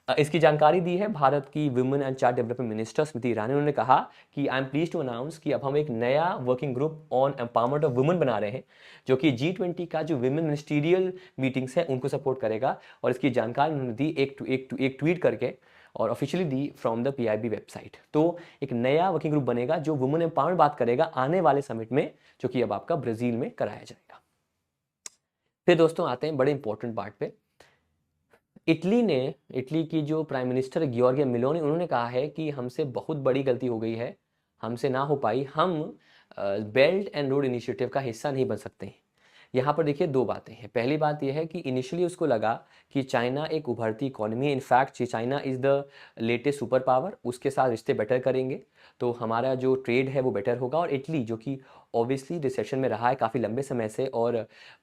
इसकी जानकारी दी है भारत की women and child development minister Smriti Irani. उन्होंने कहा कि I am pleased to announce कि अब हम एक नया working group on empowerment of women बना रहे हैं, जो कि G20 का जो वुमेन मिनिस्टीरियल मीटिंग्स है उनको सपोर्ट करेगा, और इसकी जानकारी उन्होंने दी एक ट्वीट करके, और officially the from the PIB website. तो एक नया वर्किंग ग्रुप बनेगा जो वुमेन एम्पावरमेंट बात करेगा आने वाले समिट में, जो कि अब आपका ब्राजील में कराया जाएगा। फिर दोस्तों आते हैं बड़े इंपॉर्टेंट पार्ट पे। इटली की जो प्राइम मिनिस्टर गियोर्गिया मेलोनी, उन्होंने कहा है कि हमसे बहुत बड़ी गलती हो गई है, हमसे ना हो पाई, हम बेल्ट एंड रोड इनिशिएटिव का हिस्सा नहीं बन सकते हैं। यहाँ पर देखिए दो बातें हैं। पहली बात यह है कि इनिशियली उसको लगा कि चाइना एक उभरती इकोनॉमी है, in fact China is the latest super power, उसके साथ रिश्ते बेटर करेंगे तो हमारा जो ट्रेड है वो बेटर होगा। और इटली जो कि ऑब्वियसली रिसेशन में रहा है काफ़ी लंबे समय से और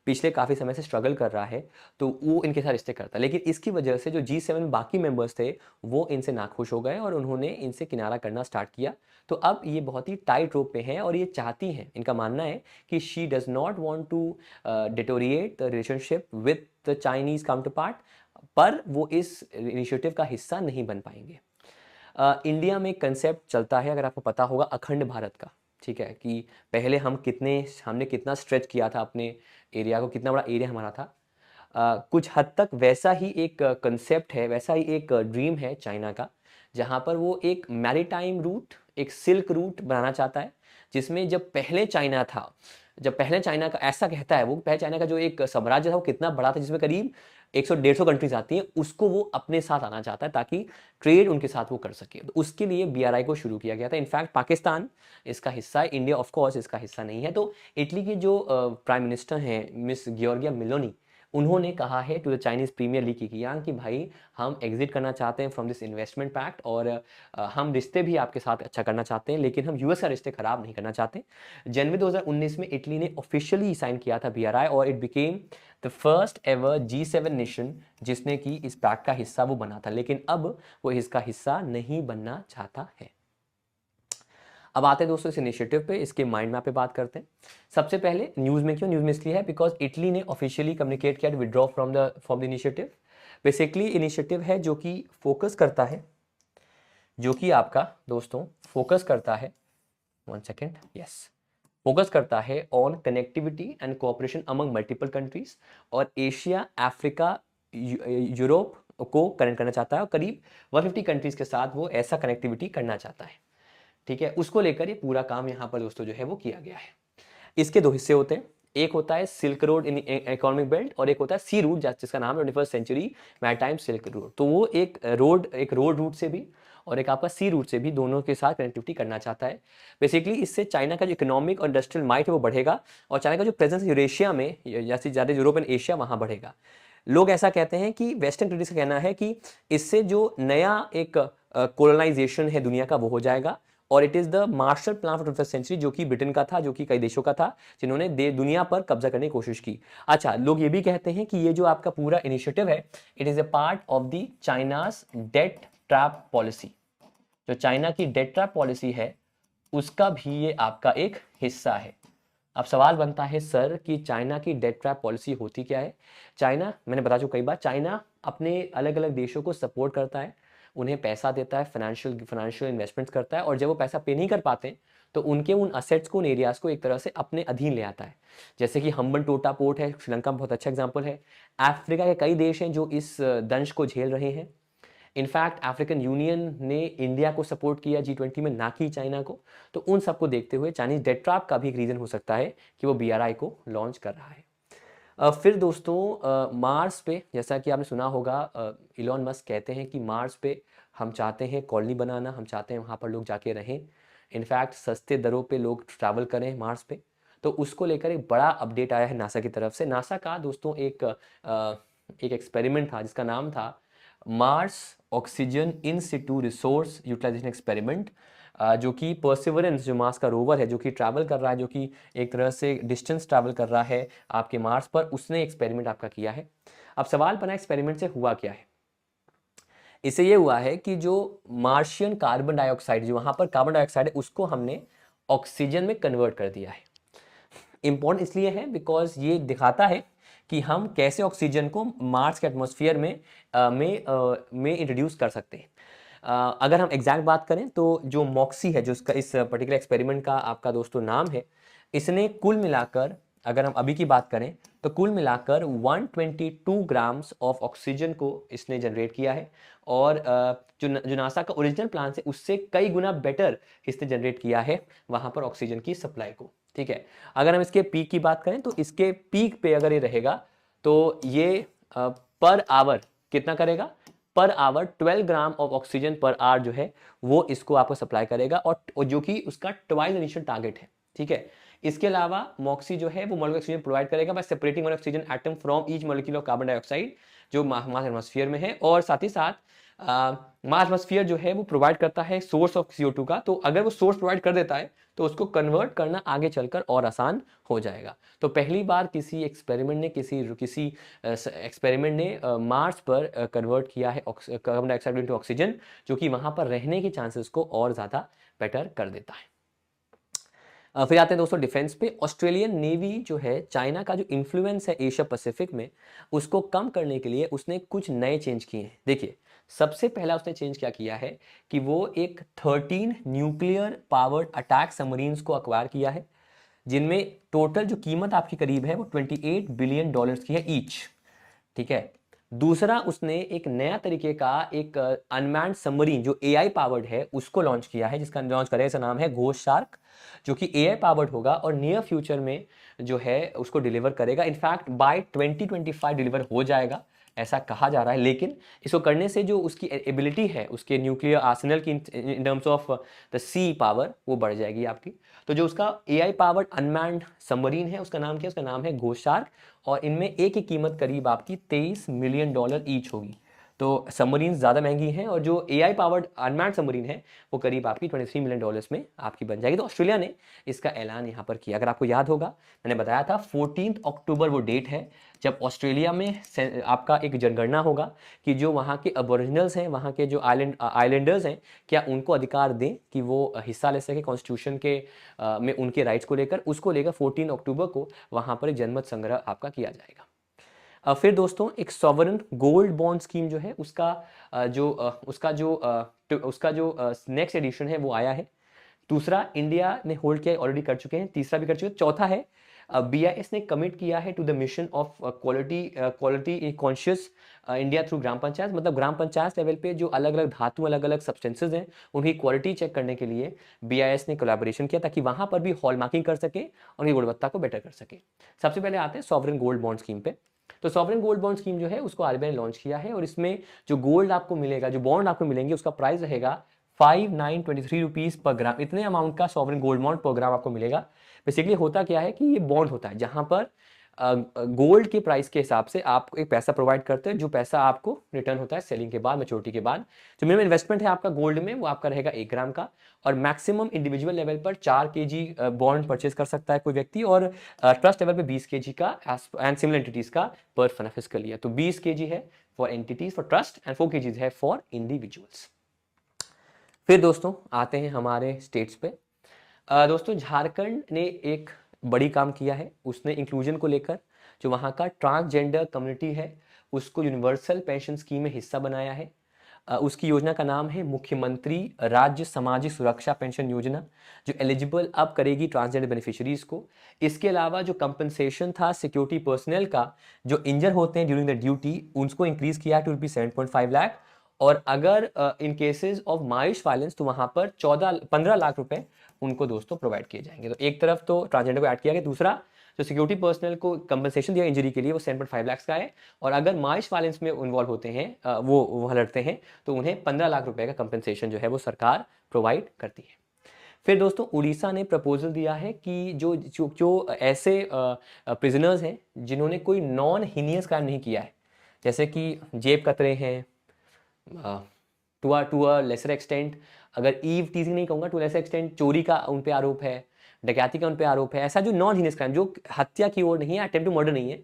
पिछले काफ़ी समय से स्ट्रगल कर रहा है, तो वो इनके साथ रिश्ते करता है। लेकिन इसकी वजह से जो G7 बाकी मेंबर्स थे वो इनसे नाखुश हो गए और उन्होंने इनसे किनारा करना स्टार्ट किया। तो अब ये बहुत ही टाइट रोप पे हैं, और ये चाहती हैं, इनका मानना है कि she does not want to deteriorate the relationship with the Chinese counterpart, पर वो इस इनिशिएटिव का हिस्सा नहीं बन पाएंगे। इंडिया में कंसेप्ट चलता है, अगर आपको पता होगा, अखंड भारत का, ठीक है, कि पहले हमने कितना स्ट्रेच किया था अपने एरिया को, कितना बड़ा एरिया हमारा था। कुछ हद तक वैसा ही एक कंसेप्ट है, वैसा ही एक ड्रीम है चाइना का, जहाँ पर वो एक मैरीटाइम रूट, एक सिल्क रूट बनाना चाहता है, जिसमें जब पहले चाइना का ऐसा कहता है, वो पहले चाइना का जो एक साम्राज्य था वो कितना बड़ा था, जिसमें करीब 100-150 कंट्रीज आती हैं, उसको वो अपने साथ आना चाहता है ताकि ट्रेड उनके साथ वो कर सके। तो उसके लिए BRI को शुरू किया गया था। इनफैक्ट पाकिस्तान इसका हिस्सा है, इंडिया ऑफ कोर्स इसका हिस्सा नहीं है। तो इटली की जो प्राइम मिनिस्टर हैं मिस गियोर्गिया मेलोनी, उन्होंने कहा है to the Chinese premier Li Qiang कि भाई हम एग्जिट करना चाहते हैं फ्रॉम दिस इन्वेस्टमेंट पैक्ट और हम रिश्ते भी आपके साथ अच्छा करना चाहते हैं, लेकिन हम यूएस का रिश्ते खराब नहीं करना चाहते। जनवरी 2019 में इटली ने ऑफिशियली साइन किया था बीआरआई और it became the first ever G7 nation जिसने कि इस पैक्ट का हिस्सा वो बना था, लेकिन अब वो इसका हिस्सा नहीं बनना चाहता है। अब आते हैं दोस्तों इस इनिशिएटिव पे, इसके माइंड मैप पे बात करते हैं। सबसे पहले न्यूज़ में क्यों, न्यूज़ में इसलिए है बिकॉज इटली ने ऑफिशियली कम्युनिकेट किया withdraw from the initiative. Basically initiative है जो कि फोकस करता है, जो कि आपका दोस्तों फोकस करता है, वन सेकेंड, यस, फोकस करता है on connectivity and cooperation among multiple countries और एशिया, अफ्रीका, यूरोप को कनेक्ट करना चाहता है और करीब 150 कंट्रीज के साथ वो ऐसा कनेक्टिविटी करना चाहता है। ठीक है, उसको लेकर ये पूरा काम यहाँ पर दोस्तों जो है वो किया गया है। इसके दो हिस्से होते हैं, एक होता है silk road in economic belt और एक होता है सी रूट जिसका नाम है 21st century maritime silk road. तो वो एक रोड रूट से भी और एक आपका सी रूट से भी, दोनों के साथ कनेक्टिविटी करना चाहता है। बेसिकली इससे चाइना का जो इकोनॉमिक और इंडस्ट्रियल माइट है वो बढ़ेगा और चाइना का जो प्रेजेंस यूरेशिया में जैसे ज़्यादा यूरोप एंड एशिया वहाँ बढ़ेगा। लोग ऐसा कहते हैं कि वेस्टर्न क्रिटिक्स का कहना है कि इससे जो नया एक कोलोनाइजेशन है दुनिया का वो हो जाएगा और it is the Marshall Plan for 21st century जो कि ब्रिटेन का था, जो कि कई देशों का था जिन्होंने दुनिया पर कब्जा करने की कोशिश की। अच्छा, लोग ये भी कहते हैं कि ये जो आपका पूरा इनिशिएटिव है it is a part of the China's debt trap policy. जो चाइना की डेट ट्रैप पॉलिसी है उसका भी ये आपका एक हिस्सा है। अब सवाल बनता है सर कि चाइना की डेट ट्रैप पॉलिसी होती क्या है। चाइना, मैंने बता चुका कई बार, चाइना अपने अलग अलग देशों को सपोर्ट करता है, उन्हें पैसा देता है, फाइनेंशियल इन्वेस्टमेंट्स करता है और जब वो पैसा पे नहीं कर पाते तो उनके उन असेट्स को, उन एरियाज को एक तरह से अपने अधीन ले आता है। जैसे कि हम्बन टोटा पोर्ट है, श्रीलंका में बहुत अच्छा एग्जाम्पल है। अफ्रीका के कई देश हैं जो इस दंश को झेल रहे हैं। इनफैक्ट अफ्रीकन यूनियन ने इंडिया को सपोर्ट किया G20 में, ना कि चाइना को। तो उन सबको देखते हुए चाइनीज डेट ट्रैप का भी एक रीजन हो सकता है कि वो BRI को लॉन्च कर रहा है। फिर दोस्तों मार्स पे, जैसा कि आपने सुना होगा, इलॉन मस्क कहते हैं कि मार्स पे हम चाहते हैं कॉलोनी बनाना, हम चाहते हैं वहाँ पर लोग जाके रहें, इनफैक्ट सस्ते दरों पे लोग ट्रैवल करें मार्स पे। तो उसको लेकर एक बड़ा अपडेट आया है नासा की तरफ से। नासा का दोस्तों एक एक्सपेरिमेंट था जिसका नाम था Mars oxygen in situ resource utilisation experiment, जो कि परसिवरेंस, जो मार्स का रोवर है जो कि ट्रैवल कर रहा है, जो कि एक तरह से डिस्टेंस ट्रैवल कर रहा है आपके मार्स पर, उसने एक्सपेरिमेंट आपका किया है। अब सवाल बना एक्सपेरिमेंट से हुआ क्या है। इससे ये हुआ है कि जो मार्शियन कार्बन डाइऑक्साइड, जो वहाँ पर कार्बन डाइऑक्साइड है, उसको हमने ऑक्सीजन में कन्वर्ट कर दिया है। इम्पॉर्टेंट इसलिए है बिकॉज ये दिखाता है कि हम कैसे ऑक्सीजन को मार्स के एटमॉस्फेयर में इंट्रोड्यूस कर सकते हैं। अगर हम एग्जैक्ट बात करें तो जो मॉक्सी है, जो इसका इस पर्टिकुलर एक्सपेरिमेंट का आपका दोस्तों नाम है, इसने कुल मिलाकर, अगर हम अभी की बात करें तो कुल मिलाकर 122 ग्राम्स ऑफ ऑक्सीजन को इसने जनरेट किया है और जो नासा का ओरिजिनल प्लान है उससे कई गुना बेटर इसने जनरेट किया है वहाँ पर ऑक्सीजन की सप्लाई को। ठीक है, अगर हम इसके पीक की बात करें तो इसके पीक पे अगर ये रहेगा तो ये पर आवर कितना करेगा, per hour 12 gram of oxygen per hour जो है वो इसको आपको सप्लाई करेगा और जो कि उसका ट्वाइस इनिशियल टारगेट है। ठीक है, इसके अलावा मॉक्सी जो है वो मॉलिक्यूलर ऑक्सीजन प्रोवाइड करेगा bye separating one oxygen atom from each molecule of carbon dioxide जो मार्स एटमॉस्फेयर में है, और साथ ही साथ मार्स एटमॉस्फेयर जो है वो प्रोवाइड करता है सोर्स ऑफ CO2 का। तो अगर वो सोर्स प्रोवाइड कर देता है तो उसको कन्वर्ट करना आगे चलकर और आसान हो जाएगा। तो पहली बार किसी एक्सपेरिमेंट ने मार्स पर कन्वर्ट किया है कार्बन डाइऑक्साइड इनटू ऑक्सीजन, जो कि वहां पर रहने के चांसेस को और ज़्यादा बेटर कर देता है। फिर आते हैं दोस्तों डिफेंस पे। ऑस्ट्रेलियन नेवी जो है, चाइना का जो इन्फ्लुएंस है एशिया पैसिफिक में, उसको कम करने के लिए उसने कुछ नए चेंज किए हैं। देखिए, सबसे पहला उसने चेंज क्या किया है कि वो एक 13 न्यूक्लियर पावर्ड अटैक सबमरीन्स को अक्वायर किया है, जिनमें टोटल जो कीमत आपकी करीब है वो $28 बिलियन की है ईच। ठीक है, दूसरा उसने एक नया तरीके का एक अनमैन्ड सबमरीन जो AI पावर्ड है उसको लॉन्च किया है, जिसका लॉन्च करेगा, इसका नाम है घोस्ट शार्क, जो कि AI पावर्ड होगा और नियर फ्यूचर में जो है उसको डिलीवर करेगा। इनफैक्ट बाय 2025 डिलीवर हो जाएगा, ऐसा कहा जा रहा है। लेकिन इसको करने से जो उसकी एबिलिटी है, उसके न्यूक्लियर आर्सेनल की in terms of the sea power, वो बढ़ जाएगी आपकी। तो जो उसका AI पावर्ड अनमैन्ड सबमरीन है, उसका नाम क्या है? उसका नाम है घोस्ट शार्क, और इनमें एक की कीमत करीब आपकी $23 मिलियन ईच होगी। तो सबमरीन ज़्यादा महंगी हैं, और जो AI पावर्ड अनमैन्ड सबमरीन है वो करीब आपकी $23 मिलियन में आपकी बन जाएगी। तो ऑस्ट्रेलिया ने इसका ऐलान यहाँ पर किया। अगर आपको याद होगा, मैंने बताया था 14 अक्टूबर वो डेट है जब ऑस्ट्रेलिया में आपका एक जनगणना होगा कि जो वहाँ के अबोरिजिनल्स हैं, वहाँ के जो आइलैंडर्स हैं, क्या उनको अधिकार दें कि वो हिस्सा ले सके कॉन्स्टिट्यूशन के में उनके राइट्स को लेकर। उसको लेकर 14 अक्टूबर को वहाँ पर एक जनमत संग्रह आपका किया जाएगा। फिर दोस्तों एक सॉवरन गोल्ड बॉन्ड स्कीम जो है उसका उसका जो नेक्स्ट एडिशन है वो आया है। दूसरा इंडिया ने होल्ड किया, ऑलरेडी कर चुके हैं। तीसरा भी कर चुके हैं। चौथा है BIS ने कमिट किया है to the mission of quality conscious India through gram panchayat. मतलब ग्राम पंचायत लेवल पे जो अलग अलग धातु, अलग अलग सब्सटेंसेज हैं, उनकी क्वालिटी चेक करने के लिए BIS ने कोलैबोरेशन किया ताकि वहां पर भी हॉल मार्किंग कर सके और उनकी गुणवत्ता को बेटर कर सके। सबसे पहले आते हैं सॉवरेन गोल्ड बॉन्ड स्कीम पे। तो सॉवरेन गोल्ड बॉन्ड स्कीम जो है उसको RBI ने लॉन्च किया है, और इसमें जो गोल्ड आपको मिलेगा, जो बॉन्ड आपको मिलेंगे, उसका प्राइस रहेगा 5923 रुपीज पर ग्राम। इतने अमाउंट का सॉवरेन गोल्ड बॉन्ड पर ग्राम आपको मिलेगा। बेसिकली होता क्या है कि ये बॉन्ड होता है जहां पर गोल्ड के प्राइस के हिसाब से आपको एक पैसा प्रोवाइड करते हैं, जो पैसा आपको रिटर्न होता है सेलिंग के बाद, मैच्योरिटी के बाद। जो मिनिमम इन्वेस्टमेंट है आपका गोल्ड में वो आपका रहेगा 1 ग्राम का, और मैक्सिमम इंडिविजुअल लेवल पर 4 kg बॉन्ड परचेज कर सकता है कोई व्यक्ति, और ट्रस्ट लेवल पे 20 kg का एंड सिमिलर एंटिटीज का पर फिजिकल ईयर। तो 20 kg है for entities for trust and 4 kg है फॉर इंडिविजुअल्स। फिर दोस्तों आते हैं हमारे स्टेट्स पे। दोस्तों झारखंड ने एक बड़ी काम किया है। उसने इंक्लूजन को लेकर जो वहाँ का ट्रांसजेंडर कम्युनिटी है उसको यूनिवर्सल पेंशन स्कीम में हिस्सा बनाया है। उसकी योजना का नाम है मुख्यमंत्री राज्य सामाजिक सुरक्षा पेंशन योजना, जो एलिजिबल अब करेगी ट्रांसजेंडर बेनिफिशियरीज को। इसके अलावा जो कंपनसेशन था सिक्योरिटी पर्सनल का जो इंजर होते हैं ड्यूरिंग द ड्यूटी, उसको इंक्रीज किया टू ₹7.5 लाख। और अगर इन केसेस ऑफ माइल्ड वायलेंस तो वहां पर 15 लाख रुपए उनको दोस्तों प्रोवाइड किए जाएंगे। तो एक तरफ तो ट्रांसजेंडर को ऐड किया गया, दूसरा जो सिक्योरिटी पर्सनल को कंपनसेशन दिया इंजरी के लिए वो 7.5 लाख का है, और अगर माइल्ड वायलेंस में इन्वॉल्व होते हैं, वो वहां लड़ते हैं, तो उन्हें 15 लाख रुपए का कंपनसेशन जो है वो सरकार प्रोवाइड करती है। फिर दोस्तों उड़ीसा ने प्रपोजल दिया है कि जो ऐसे प्रिजनर्स हैं जिन्होंने कोई नॉन हीनियस क्राइम नहीं किया है, जैसे कि जेब कतरे हैं, टू अ लेसर एक्सटेंट, अगर ईव टीजिंग नहीं कहूँगा, टू लेसर एक्सटेंट चोरी का उन पे आरोप है, डकैती का उन पे आरोप है, ऐसा जो नॉन हीनियस क्राइम, जो हत्या की ओर नहीं है, अटेम्प्ट टू मर्डर नहीं है,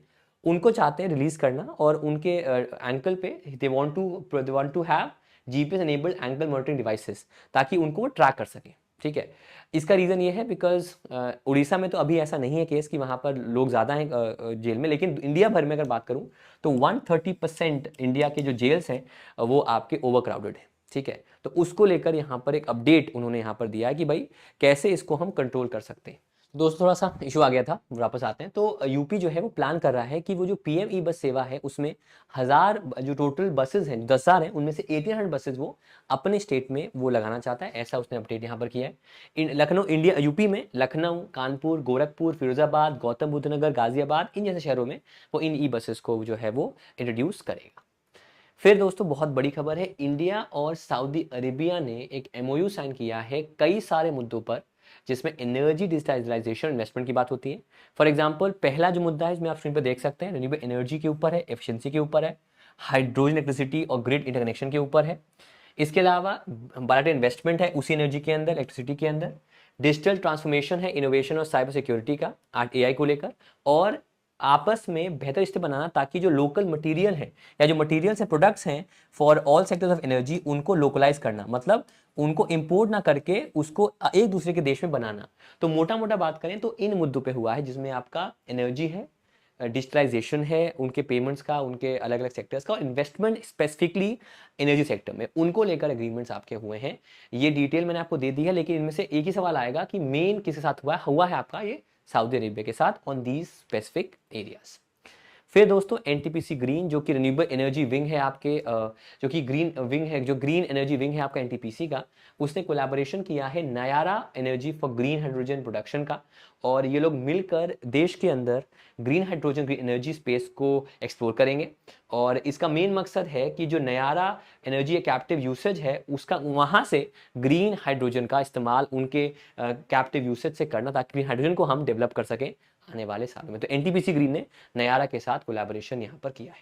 उनको चाहते हैं रिलीज करना। और उनके एंकल पे they want to have GPS enabled ankle monitoring devices, ताकि उनको वो ट्रैक कर सके। ठीक है, इसका रीज़न ये है बिकॉज उड़ीसा में तो अभी ऐसा नहीं है केस कि वहाँ पर लोग ज़्यादा हैं जेल में, लेकिन इंडिया भर में अगर बात करूँ तो 130% इंडिया के जो जेल्स हैं वो आपके ओवर क्राउडेड है। ठीक है, तो उसको लेकर यहाँ पर एक अपडेट उन्होंने यहाँ पर दिया है कि भाई कैसे इसको हम कंट्रोल कर सकते हैं। दोस्तों थोड़ा सा इशू आ गया था, वापस आते हैं। तो यूपी जो है वो प्लान कर रहा है कि वो जो PM ई बस सेवा है उसमें 1000 जो टोटल बसेस हैं, 10,000 हैं, उनमें से 1800 बसेस वो अपने स्टेट में वो लगाना चाहता है। ऐसा उसने अपडेट यहाँ पर किया है। लखनऊ इंडिया यूपी में लखनऊ, कानपुर, गोरखपुर, फिरोजाबाद, गौतम बुद्ध नगर, गाजियाबाद, इन जैसे शहरों में वो इन ई बसेस को जो है वो इंट्रोड्यूस करेगा। फिर दोस्तों बहुत बड़ी खबर है, इंडिया और सऊदी अरेबिया ने एक MOU साइन किया है कई सारे मुद्दों पर, जिसमें एनर्जी डिजिटलाइजेशन इन्वेस्टमेंट की बात होती है। फॉर एग्जांपल पहला जो मुद्दा है इसमें आप स्क्रीन पर देख सकते हैं, रिन्यूएबल एनर्जी के ऊपर है, एफिशिएंसी के ऊपर है, हाइड्रोजन इलेक्ट्रिसिटी और ग्रिड इंटरकनेक्शन के ऊपर है। इसके अलावा बड़ा इन्वेस्टमेंट है उसी एनर्जी के अंदर, इलेक्ट्रिसिटी के अंदर। डिजिटल ट्रांसफॉर्मेशन है, इनोवेशन और साइबर सिक्योरिटी का AI को लेकर, और आपस में बेहतर रिश्ते बनाना ताकि जो लोकल मटेरियल है या जो मटेरियल्स है, प्रोडक्ट्स हैं for all sectors of energy, उनको लोकलाइज करना, मतलब उनको इंपोर्ट ना करके उसको एक दूसरे के देश में बनाना। तो मोटा मोटा बात करें तो इन मुद्दों पे हुआ है, जिसमें आपका एनर्जी है, डिजिटलाइजेशन है, उनके पेमेंट्स का, उनके अलग अलग सेक्टर्स का, और इन्वेस्टमेंट स्पेसिफिकली एनर्जी सेक्टर में, उनको लेकर एग्रीमेंट्स आपके हुए हैं। ये डिटेल मैंने आपको दे दी है, लेकिन इनमें से एक ही सवाल आएगा कि मेन किसके साथ हुआ है आपका ये सऊदी अरेबिया के साथ ऑन दीज स्पेसिफिक एरियाज। फिर दोस्तों एनटीपीसी ग्रीन जो कि रिन्यूएबल एनर्जी विंग है आपके जो कि ग्रीन विंग है, जो ग्रीन एनर्जी विंग है आपका एनटीपीसी का, उसने कोलैबोरेशन किया है Nayara energy for green hydrogen production का। और ये लोग मिलकर देश के अंदर green hydrogen green energy space को एक्सप्लोर करेंगे। और इसका मेन मकसद है कि जो नयारा एनर्जी कैप्टिव यूसेज है उसका वहाँ से ग्रीन हाइड्रोजन का इस्तेमाल उनके कैप्टिव यूसेज से करना, ताकि ग्रीन हाइड्रोजन को हम डेवलप कर सकें आने वाले सालों में। तो एनटीपीसी ग्रीन ने नयारा के साथ कोलैबोरेशन यहाँ पर किया है।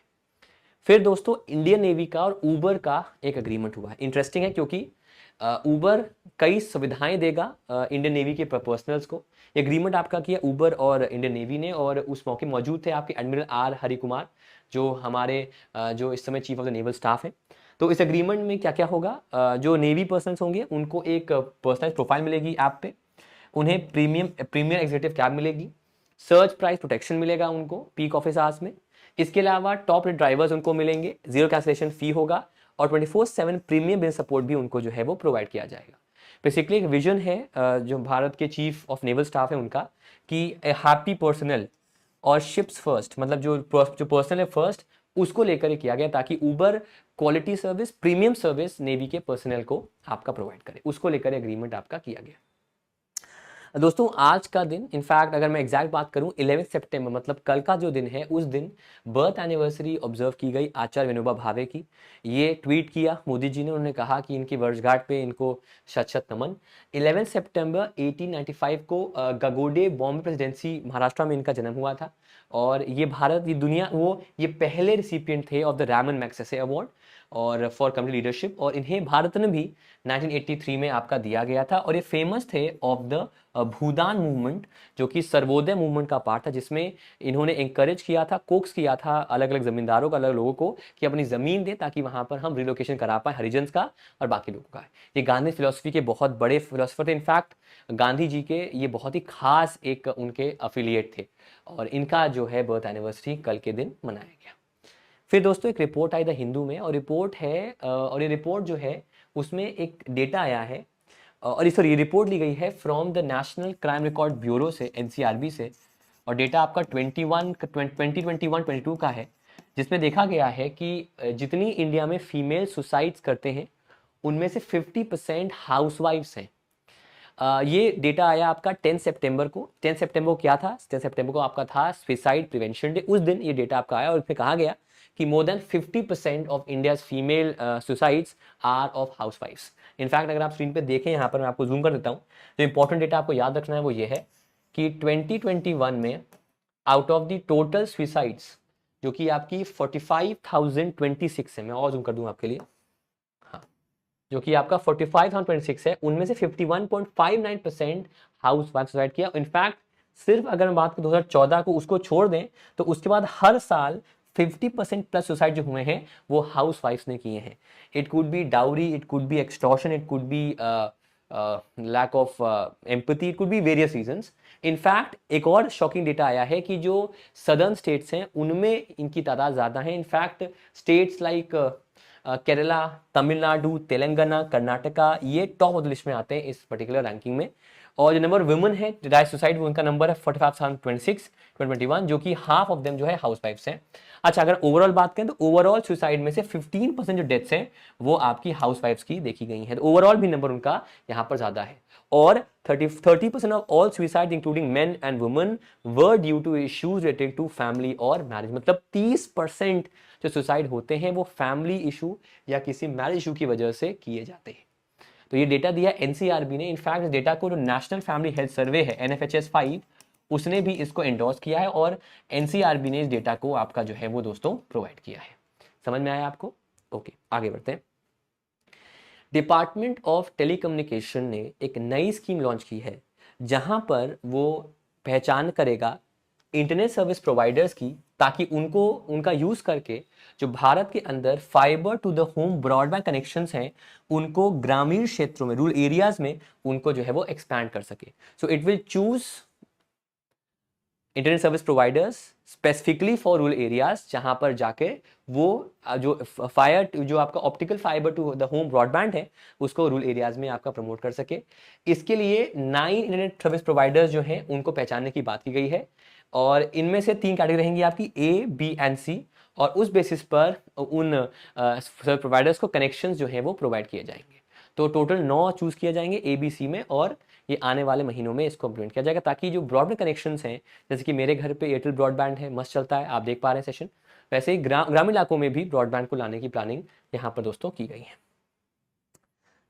फिर दोस्तों इंडियन नेवी का और ऊबर का एक एग्रीमेंट हुआ है। इंटरेस्टिंग है क्योंकि ऊबर कई सुविधाएं देगा इंडियन नेवी के पर्सनल्स को। एग्रीमेंट आपका किया ऊबर और इंडियन नेवी ने, और उस मौके मौजूद थे आपके एडमिरल आर हरि कुमार, जो हमारे जो इस समय chief of the naval staff है। तो इस एग्रीमेंट में क्या क्या होगा, जो नेवी पर्सनल्स होंगे उनको एक पर्सनलाइज प्रोफाइल मिलेगी ऐप पे, उन्हें प्रीमियर एग्जीक्यूटिव कैब मिलेगी, सर्च प्राइस प्रोटेक्शन मिलेगा उनको पीक ऑफिस आवर्स में। इसके अलावा टॉप रेट ड्राइवर्स उनको मिलेंगे, जीरो कैंसिलेशन फी होगा, और 24/7 प्रीमियम बिजनेस सपोर्ट भी उनको जो है वो प्रोवाइड किया जाएगा। बेसिकली एक विजन है जो भारत के चीफ ऑफ नेवल स्टाफ है उनका, कि ए हैप्पी पर्सनल और शिप्स फर्स्ट, मतलब जो पर्सनल है फर्स्ट, उसको लेकर ही किया गया, ताकि Uber quality service premium service navy के पर्सनल को आपका प्रोवाइड करे, उसको लेकर एग्रीमेंट आपका किया गया। दोस्तों आज का दिन, इनफैक्ट अगर मैं एग्जैक्ट बात करूं 11 सितंबर मतलब कल का जो दिन है, उस दिन बर्थ एनिवर्सरी ऑब्जर्व की गई आचार्य विनोबा भावे की। ये ट्वीट किया मोदी जी ने, उन्होंने कहा कि इनकी वर्षगांठ पे इनको शत शत नमन। 11 सितंबर 1895 को गगोडे बॉम्बे प्रेसिडेंसी महाराष्ट्र में इनका जन्म हुआ था। और ये भारत, ये दुनिया, ये पहले रिसिपिएंट थे of the Ramon Magsaysay award और फॉर कम्युनिटी लीडरशिप, और इन्हें भारत रत्न भी 1983 में आपका दिया गया था। और ये फेमस थे ऑफ द भूदान मूवमेंट, जो कि सर्वोदय मूवमेंट का पार्ट था, जिसमें इन्होंने इंकरेज किया था, कोक्स किया था अलग अलग जमींदारों को, अलग लोगों को, कि अपनी जमीन दें ताकि वहां पर हम रिलोकेशन करा पाए हरिजन्स का और बाकी लोगों का। ये गांधी फिलोसफी के बहुत बड़े फिलोसफर थे। इनफैक्ट गांधी जी के ये बहुत ही खास एक उनके अफिलिएट थे, और इनका जो है बर्थ एनिवर्सरी कल के दिन मनाया गया। फिर दोस्तों एक रिपोर्ट आई द हिंदू में, और रिपोर्ट है और ये रिपोर्ट जो है उसमें एक डेटा आया है, और सॉरी ये रिपोर्ट ली गई है from the national crime record bureau से, एनसीआरबी से, और डेटा आपका 2021-22 का है, जिसमें देखा गया है कि जितनी इंडिया में फीमेल सुसाइड्स करते हैं उनमें से 50% हाउसवाइफ्स हैं। ये डेटा आया आपका 10 सितंबर को। 10 सितंबर को क्या था, 10 सितंबर को आपका था सुसाइड प्रिवेंशन डे। उस दिन ये डेटा आपका आया और इसमें कहा गया कि more than 50% of India's female suicides are of हाउसवाइफ्स। इनफैक्ट अगर आप स्क्रीन पे देखें, यहाँ पर मैं आपको जूम कर देता हूँ, जो इंपॉर्टेंट डेटा आपको याद रखना है वो ये है कि 2021 में out of the total suicides, जो कि आपकी 45,026 है, मैं और जूम कर दूँ आपके लिए, हाँ, जो कि आपका 45,026 है, उनमें से 51.59% हाउस वाइफ सुसाइड किया। इनफैक्ट सिर्फ अगर मैं बात करूँ 2014 को, उसको छोड़ दें तो उसके बाद हर साल 50% प्लस सुसाइड जो हुए हैं वो हाउस वाइफ्स ने किए हैं। It could be dowry, it could be extortion, it could be lack of empathy, it could be various reasons. In fact एक और शॉकिंग डेटा आया है कि जो सदर्न स्टेट्स हैं उनमें इनकी तादाद ज़्यादा है। In fact states like Kerala, Tamil Nadu, Telangana, Karnataka, ये टॉप ऑफ द लिस्ट में आते हैं इस पर्टिकुलर रैंकिंग में। और जो नंबर वुमेन है डाइड सुसाइड, वो उनका नंबर है 45,026/21, जो कि हाफ ऑफ देम जो है हाउस वाइफ्स हैं। अच्छा, अगर ओवरऑल बात करें तो ओवरऑल सुसाइड में से 15% जो डेथ्स हैं वो आपकी हाउस वाइफ्स की देखी गई हैं। तो ओवरऑल भी नंबर उनका यहाँ पर ज्यादा है। और 30% of all suicide including men and women were due to issues related to family और मैरिज। मतलब 30% जो सुसाइड होते हैं वो फैमिली इशू या किसी मैरिज इशू की वजह से किए जाते हैं। तो ये डेटा दिया एनसीआरबी ने। इनफैक्ट इस डेटा को जो नेशनल फैमिली हेल्थ सर्वे है एनएफएचएस 5, उसने भी इसको एंडोर्स किया है, और एनसीआरबी ने इस डेटा को आपका जो है वो दोस्तों प्रोवाइड किया है। समझ में आया आपको? ओके, आगे बढ़ते हैं। डिपार्टमेंट ऑफ टेलीकम्युनिकेशन ने एक नई स्कीम लॉन्च की है, जहां पर वो पहचान करेगा इंटरनेट सर्विस प्रोवाइडर्स की, ताकि उनको उनका यूज करके जो भारत के अंदर fibre to the home broadband connections हैं उनको ग्रामीण क्षेत्रों में, रूरल एरियाज में उनको जो है वो एक्सपैंड कर सके। So it will choose internet service providers specifically for rural areas, जहां पर जाके वो जो जो आपका optical fibre to the home broadband है उसको रूरल एरियाज में आपका प्रमोट कर सके। इसके लिए 9 इंटरनेट सर्विस प्रोवाइडर्स जो हैं उनको पहचानने की बात की गई है, और इनमें से 3 कैटेगरी रहेंगी आपकी A, B एंड C, और उस बेसिस पर उन प्रोवाइडर्स को कनेक्शंस जो हैं वो प्रोवाइड किए जाएंगे। तो टोटल 9 चूज किए जाएंगे A, B, C में, और ये आने वाले महीनों में इसको इम्प्लीमेंट किया जाएगा, ताकि जो ब्रॉडबैंड कनेक्शंस हैं, जैसे कि मेरे घर पे एयरटेल ब्रॉडबैंड है, मस्त चलता है, आप देख पा रहे हैं सेशन, वैसे ही ग्रामीण इलाकों में भी ब्रॉडबैंड को लाने की प्लानिंग यहाँ पर दोस्तों की गई है।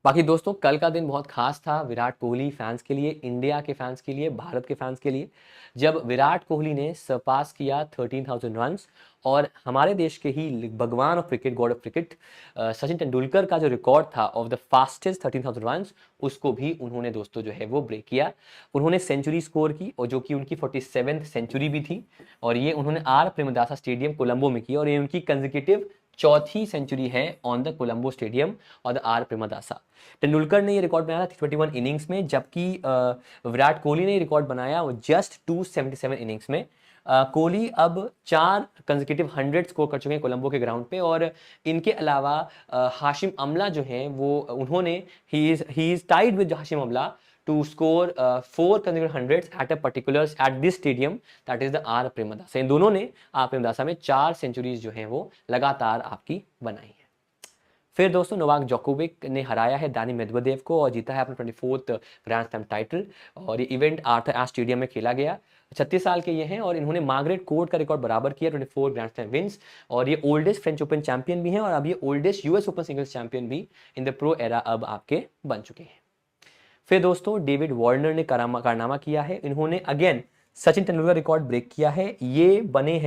बाकी दोस्तों कल का दिन बहुत खास था विराट कोहली फैंस के लिए, इंडिया के फैंस के लिए, भारत के फैंस के लिए, जब विराट कोहली ने सरपास किया 13,000 रन्स, और हमारे देश के ही भगवान of cricket, God of cricket, Sachin Tendulkar का जो रिकॉर्ड था ऑफ द फास्टेस्ट 13,000 रन्स, उसको भी उन्होंने दोस्तों जो है वो ब्रेक किया। उन्होंने सेंचुरी स्कोर की, और जो कि उनकी 47th सेंचुरी भी थी, और ये उन्होंने आर प्रेमदासा स्टेडियम कोलंबो में की, और ये उनकी कंसेक्यूटिव चौथी सेंचुरी है ऑन द कोलंबो स्टेडियम और द आर प्रेमदासा। तेंदुलकर ने ये रिकॉर्ड बनाया था 21 इनिंग्स में, जबकि विराट कोहली ने ये रिकॉर्ड बनाया वो जस्ट 277 इनिंग्स में। कोहली अब 4 कंसेक्यूटिव 100 स्कोर कर चुके हैं कोलंबो के ग्राउंड पे, और इनके अलावा हाशिम अमला जो हैं वो उन्होंने he is tied with Hashim अमला to score 4 consecutive hundreds at a particulars at this stadium, that is the R Premadasa. इन दोनों ने आर प्रेमदासा में 4 सेंचुरीज जो हैं वो लगातार आपकी बनाई है। फिर दोस्तों नोवाक जोकोविक ने हराया है दानी मेदवेदेव को और जीता है अपना 24th ग्रैंड स्लैम टाइटल, और ये इवेंट आर्थर एश स्टेडियम में खेला गया। 36 साल के ये हैं, और इन्होंने मार्गरेट कोर्ट का रिकॉर्ड बराबर किया, 24 ग्रैंड स्लैम विंस, और ये ओल्डेस्ट फ्रेंच ओपन चैंपियन भी हैं, और अब ये oldest US open singles champion भी इन द प्रो एरा अब आपके बन चुके हैं। फिर दोस्तों डेविड वार्नर ने कारनामा किया है, इन्होंने again Sachin Tendulkar record break किया है। ये बने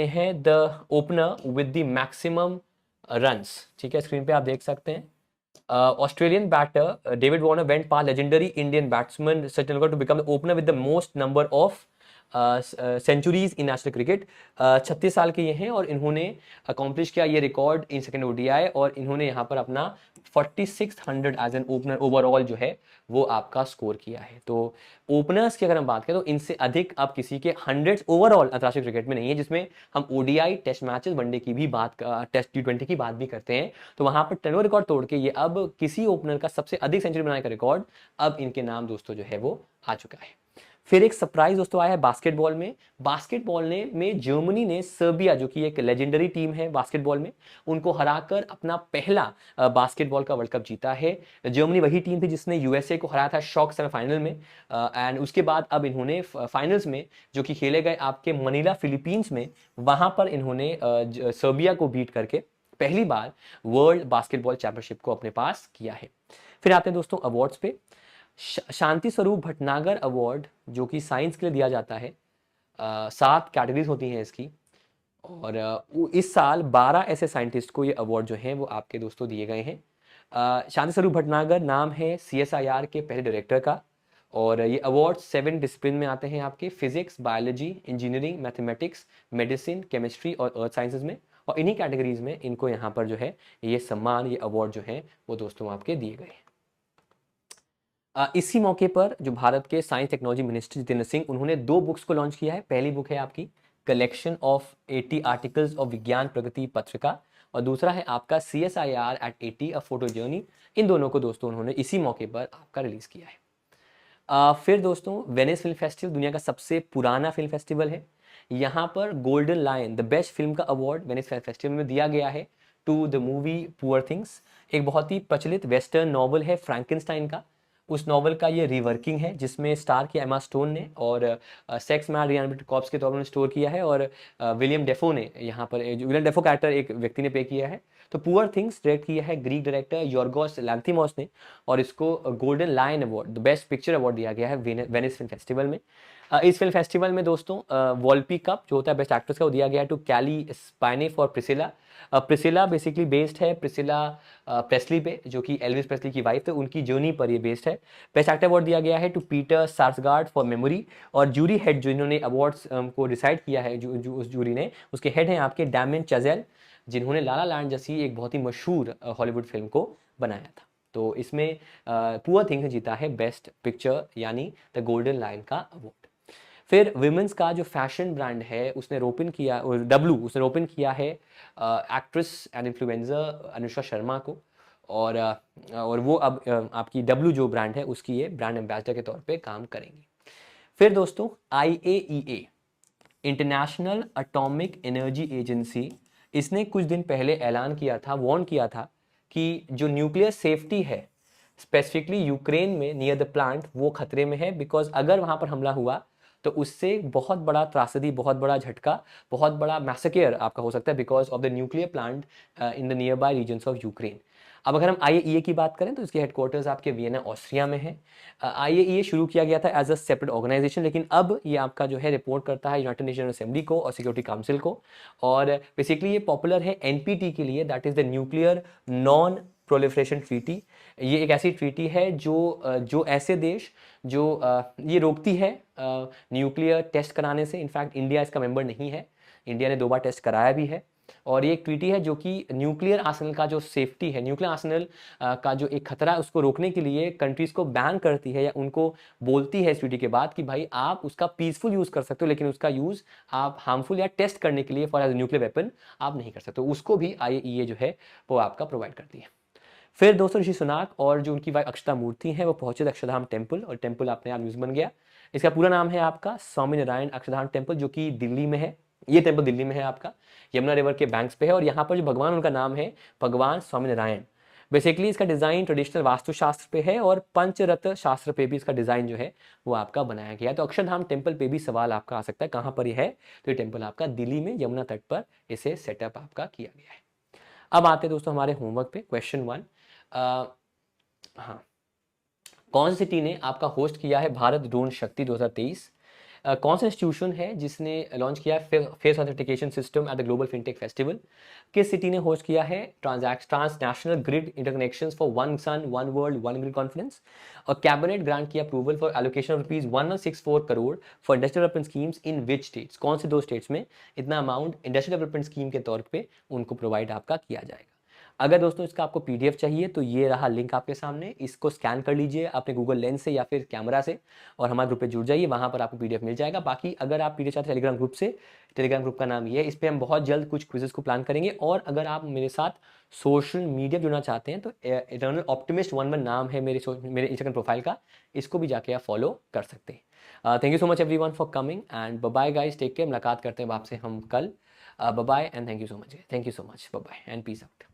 हैं the opener with the maximum runs. ठीक है, स्क्रीन पे आप देख सकते हैं। Australian batter David Warner went past legendary Indian batsman Sachin Tendulkar to become the opener with the most number of centuries in national cricket. 36 साल के ये हैं, और इन्होंने अकॉम्प्लिश किया ये रिकॉर्ड इन सेकेंड ओडीआई, और इन्होंने यहाँ पर अपना 4600 एज एन ओपनर ओवरऑल जो है वो आपका स्कोर किया है। तो ओपनर्स की अगर हम बात करें तो इनसे अधिक अब किसी के 100 ओवरऑल अंतर्राष्ट्रीय क्रिकेट में नहीं है, जिसमें हम ओडीआई, टेस्ट मैचेस, वनडे की भी बात, टेस्ट T20 की बात भी करते हैं। तो वहां पर टेनोवर रिकॉर्ड तोड़ के ये अब किसी ओपनर का सबसे अधिक सेंचुरी बनाने का रिकॉर्ड अब इनके नाम दोस्तों जो है वो आ चुका है। फिर एक सरप्राइज दोस्तों आया है बास्केटबॉल में जर्मनी ने सर्बिया, जो कि एक लेजेंडरी टीम है बास्केटबॉल में, उनको हराकर अपना पहला बास्केटबॉल का वर्ल्ड कप जीता है। जर्मनी वही टीम थी जिसने यूएसए को हराया था शॉक सेमीफाइनल में, एंड उसके बाद अब इन्होंने फाइनल्स में जो कि खेले गए आपके मनीला फिलीपींस में, वहां पर इन्होंने सर्बिया को बीट करके पहली बार वर्ल्ड बास्केटबॉल चैंपियनशिप को अपने पास किया है। फिर आते हैं दोस्तों अवार्ड्स पे। शांति स्वरूप भटनागर अवार्ड जो कि साइंस के लिए दिया जाता है, 7 कैटेगरीज होती हैं इसकी, और इस साल 12 ऐसे साइंटिस्ट को ये अवार्ड जो हैं वो आपके दोस्तों दिए गए हैं। शांति स्वरूप भटनागर नाम है CSIR के पहले डायरेक्टर का, और ये अवार्ड 7 डिसिप्लिन में आते हैं आपके, physics, biology, engineering, mathematics, medicine, chemistry और अर्थ साइंसेज में, और इन्हीं कैटेगरीज में इनको यहाँ पर जो है ये सम्मान, ये अवार्ड जो है वो दोस्तों आपके दिए गए हैं। इसी मौके पर जो भारत के science technology minister Jitendra Singh, उन्होंने 2 बुक्स को लॉन्च किया है। पहली बुक है आपकी कलेक्शन ऑफ 80 आर्टिकल्स ऑफ विज्ञान प्रगति पत्रिका, और दूसरा है आपका CSIR at 80 a photo journey. इन दोनों को दोस्तों उन्होंने इसी मौके पर आपका रिलीज किया है। फिर दोस्तों वेनिस फिल्म फेस्टिवल दुनिया का सबसे पुराना फिल्म फेस्टिवल है। यहाँ पर Golden Lion, the best film का अवार्ड वेनिस फिल्म फेस्टिवल में दिया गया है to the movie Poor Things. एक बहुत ही प्रचलित वेस्टर्न नॉवल है फ्रैंकेनस्टाइन का, उस नॉवल का ये रिवर्किंग है जिसमें स्टार किया एमा स्टोन ने, और सेक्स मैड रियलिटी कॉप्स के तौर पर स्टोर किया है, और विलियम डेफो ने यहाँ पर, विलियम डेफो कैरेक्टर एक व्यक्ति ने प्ले किया है। तो पुअर थिंग्स डायरेक्ट किया है ग्रीक डायरेक्टर यॉर्गोस लैंथिमोस ने, और इसको Golden Lion award, the best picture award दिया गया है वेनिस फिल्म फेस्टिवल में। इस फिल्म फेस्टिवल में दोस्तों वॉल्पी कप जो होता है बेस्ट एक्ट्रेस का, वो दिया गया है to Cailee Spaeny for Priscilla. Priscilla basically based है प्रिसिला प्रेस्ली पे, जो कि एल्विस प्रेस्ली की वाइफ थे, उनकी जर्नी पर ये बेस्ड है। बेस्ट एक्टर अवार्ड दिया गया है टू पीटर सार्सगार्ड फॉर मेमोरी, और जूरी हेड जो इन्होंने अवार्ड्स को डिसाइड किया है, जो उस जूरी ने, उसके हेड हैं आपके डैमियन चाज़ेल, जिन्होंने लाला लैंड जैसी एक बहुत ही मशहूर हॉलीवुड फिल्म को बनाया था। तो इसमें पुअर थिंग्स ने जीता है बेस्ट पिक्चर यानी द गोल्डन लायन का अवार्ड। फिर विमेंस का जो फैशन ब्रांड है उसने रोपन किया, उसने रोपन किया है actress and influencer Anushka Sharma को, और वो अब आपकी W जो ब्रांड है उसकी ये ब्रांड एम्बेसडर के तौर पे काम करेंगी। फिर दोस्तों IAEA, international atomic energy agency, इसने कुछ दिन पहले ऐलान किया था, वार्न किया था कि जो न्यूक्लियर सेफ्टी है स्पेसिफिकली यूक्रेन में नियर द प्लांट, वो खतरे में है। बिकॉज अगर वहां पर हमला हुआ तो उससे बहुत बड़ा त्रासदी, बहुत बड़ा झटका, बहुत बड़ा मैसेकेयर आपका हो सकता है because of the nuclear plant in the nearby regions of Ukraine. अब अगर हम IAEA की बात करें तो इसके हेडक्वार्टर्स आपके वियना ऑस्ट्रिया में है। IAEA शुरू किया गया था एज अ सेपरेट ऑर्गेनाइजेशन, लेकिन अब ये आपका जो है रिपोर्ट करता है यूनाइटेड नेशन असेंबली को और सिक्योरिटी काउंसिल को। और बेसिकली ये पॉपुलर है NPT के लिए, that is the nuclear non proliferation treaty. ये एक ऐसी ट्रीटी है जो ऐसे देश जो ये रोकती है न्यूक्लियर टेस्ट कराने से। इनफैक्ट इंडिया इसका मेंबर नहीं है, इंडिया ने 2 बार टेस्ट कराया भी है। और ये एक ट्रीटी है जो कि न्यूक्लियर आर्सेनल का जो सेफ्टी है, न्यूक्लियर आर्सेनल का जो एक खतरा है उसको रोकने के लिए कंट्रीज को बैन करती है या उनको बोलती है इस ट्रीटी के बाद कि भाई आप उसका पीसफुल यूज कर सकते हो, लेकिन उसका यूज आप हार्मफुल या टेस्ट करने के लिए फॉर एज न्यूक्लियर वेपन आप नहीं कर सकते। उसको भी IAEA जो है वो आपका प्रोवाइड करती है। फिर दोस्तों ऋषि सुनाक और जो उनकी वाइफ अक्षता मूर्ति हैं वो पहुंचे अक्षरधाम टेम्पल, और टेम्पल अपने आप न्यूज बन गया। इसका पूरा नाम है आपका स्वामी नारायण अक्षरधाम टेम्पल, जो कि दिल्ली में है। ये टेम्पल दिल्ली में है आपका, यमुना रिवर के बैंक्स पे है। और यहाँ पर जो भगवान, उनका नाम है भगवान स्वामी नारायण। बेसिकली इसका डिजाइन ट्रेडिशनल वास्तुशास्त्र पे है और पंचरत्न शास्त्र पे भी इसका डिजाइन जो है वो आपका बनाया गया है। तो अक्षरधाम टेम्पल पे भी सवाल आपका आ सकता है कहाँ पर ये है, तो ये टेम्पल आपका दिल्ली में यमुना तट पर इसे सेटअप आपका किया गया है। अब आते हैं दोस्तों हमारे होमवर्क पे। क्वेश्चन 1, हाँ, कौन सी सिटी ने आपका होस्ट किया है भारत ड्रोन शक्ति 2023? कौन सा इंस्टीट्यूशन है जिसने लॉन्च किया है face authentication system at the global fintech festival? किस सिटी ने होस्ट किया है transnational grid interconnections for one sun one world one grid conference? और कैबिनेट ग्रांट की approval for allocation of ₹1164 crore for industrial development schemes in which states? कौन से 2 states में इतना अमाउंट इंडस्ट्रियल डेवलपमेंट स्कीम के तौर पे उनको प्रोवाइड आपका किया जाएगा? अगर दोस्तों इसका आपको PDF चाहिए तो ये रहा लिंक आपके सामने, इसको स्कैन कर लीजिए अपने गूगल लेंस से या फिर कैमरा से और हमारे ग्रुप पे जुड़ जाइए, वहाँ पर आपको PDF मिल जाएगा। बाकी अगर आप PDF चाहते हैं टेलीग्राम ग्रुप से, टेलीग्राम ग्रुप का नाम ये है, इस पर हम बहुत जल्द कुछ क्विजेस को प्लान करेंगे। और अगर आप मेरे साथ सोशल मीडिया जुड़ना चाहते हैं तो इटर्नल ऑप्टिमिस्ट 11 नाम है मेरे इंस्टाग्राम प्रोफाइल का, इसको भी जाके आप फॉलो कर सकते हैं। Thank you so much everyone for coming and bye bye guys, take care. मुलाकात करते हैं आपसे हम कल। Bye bye and thank you so much, thank you so much, bye bye and peace out.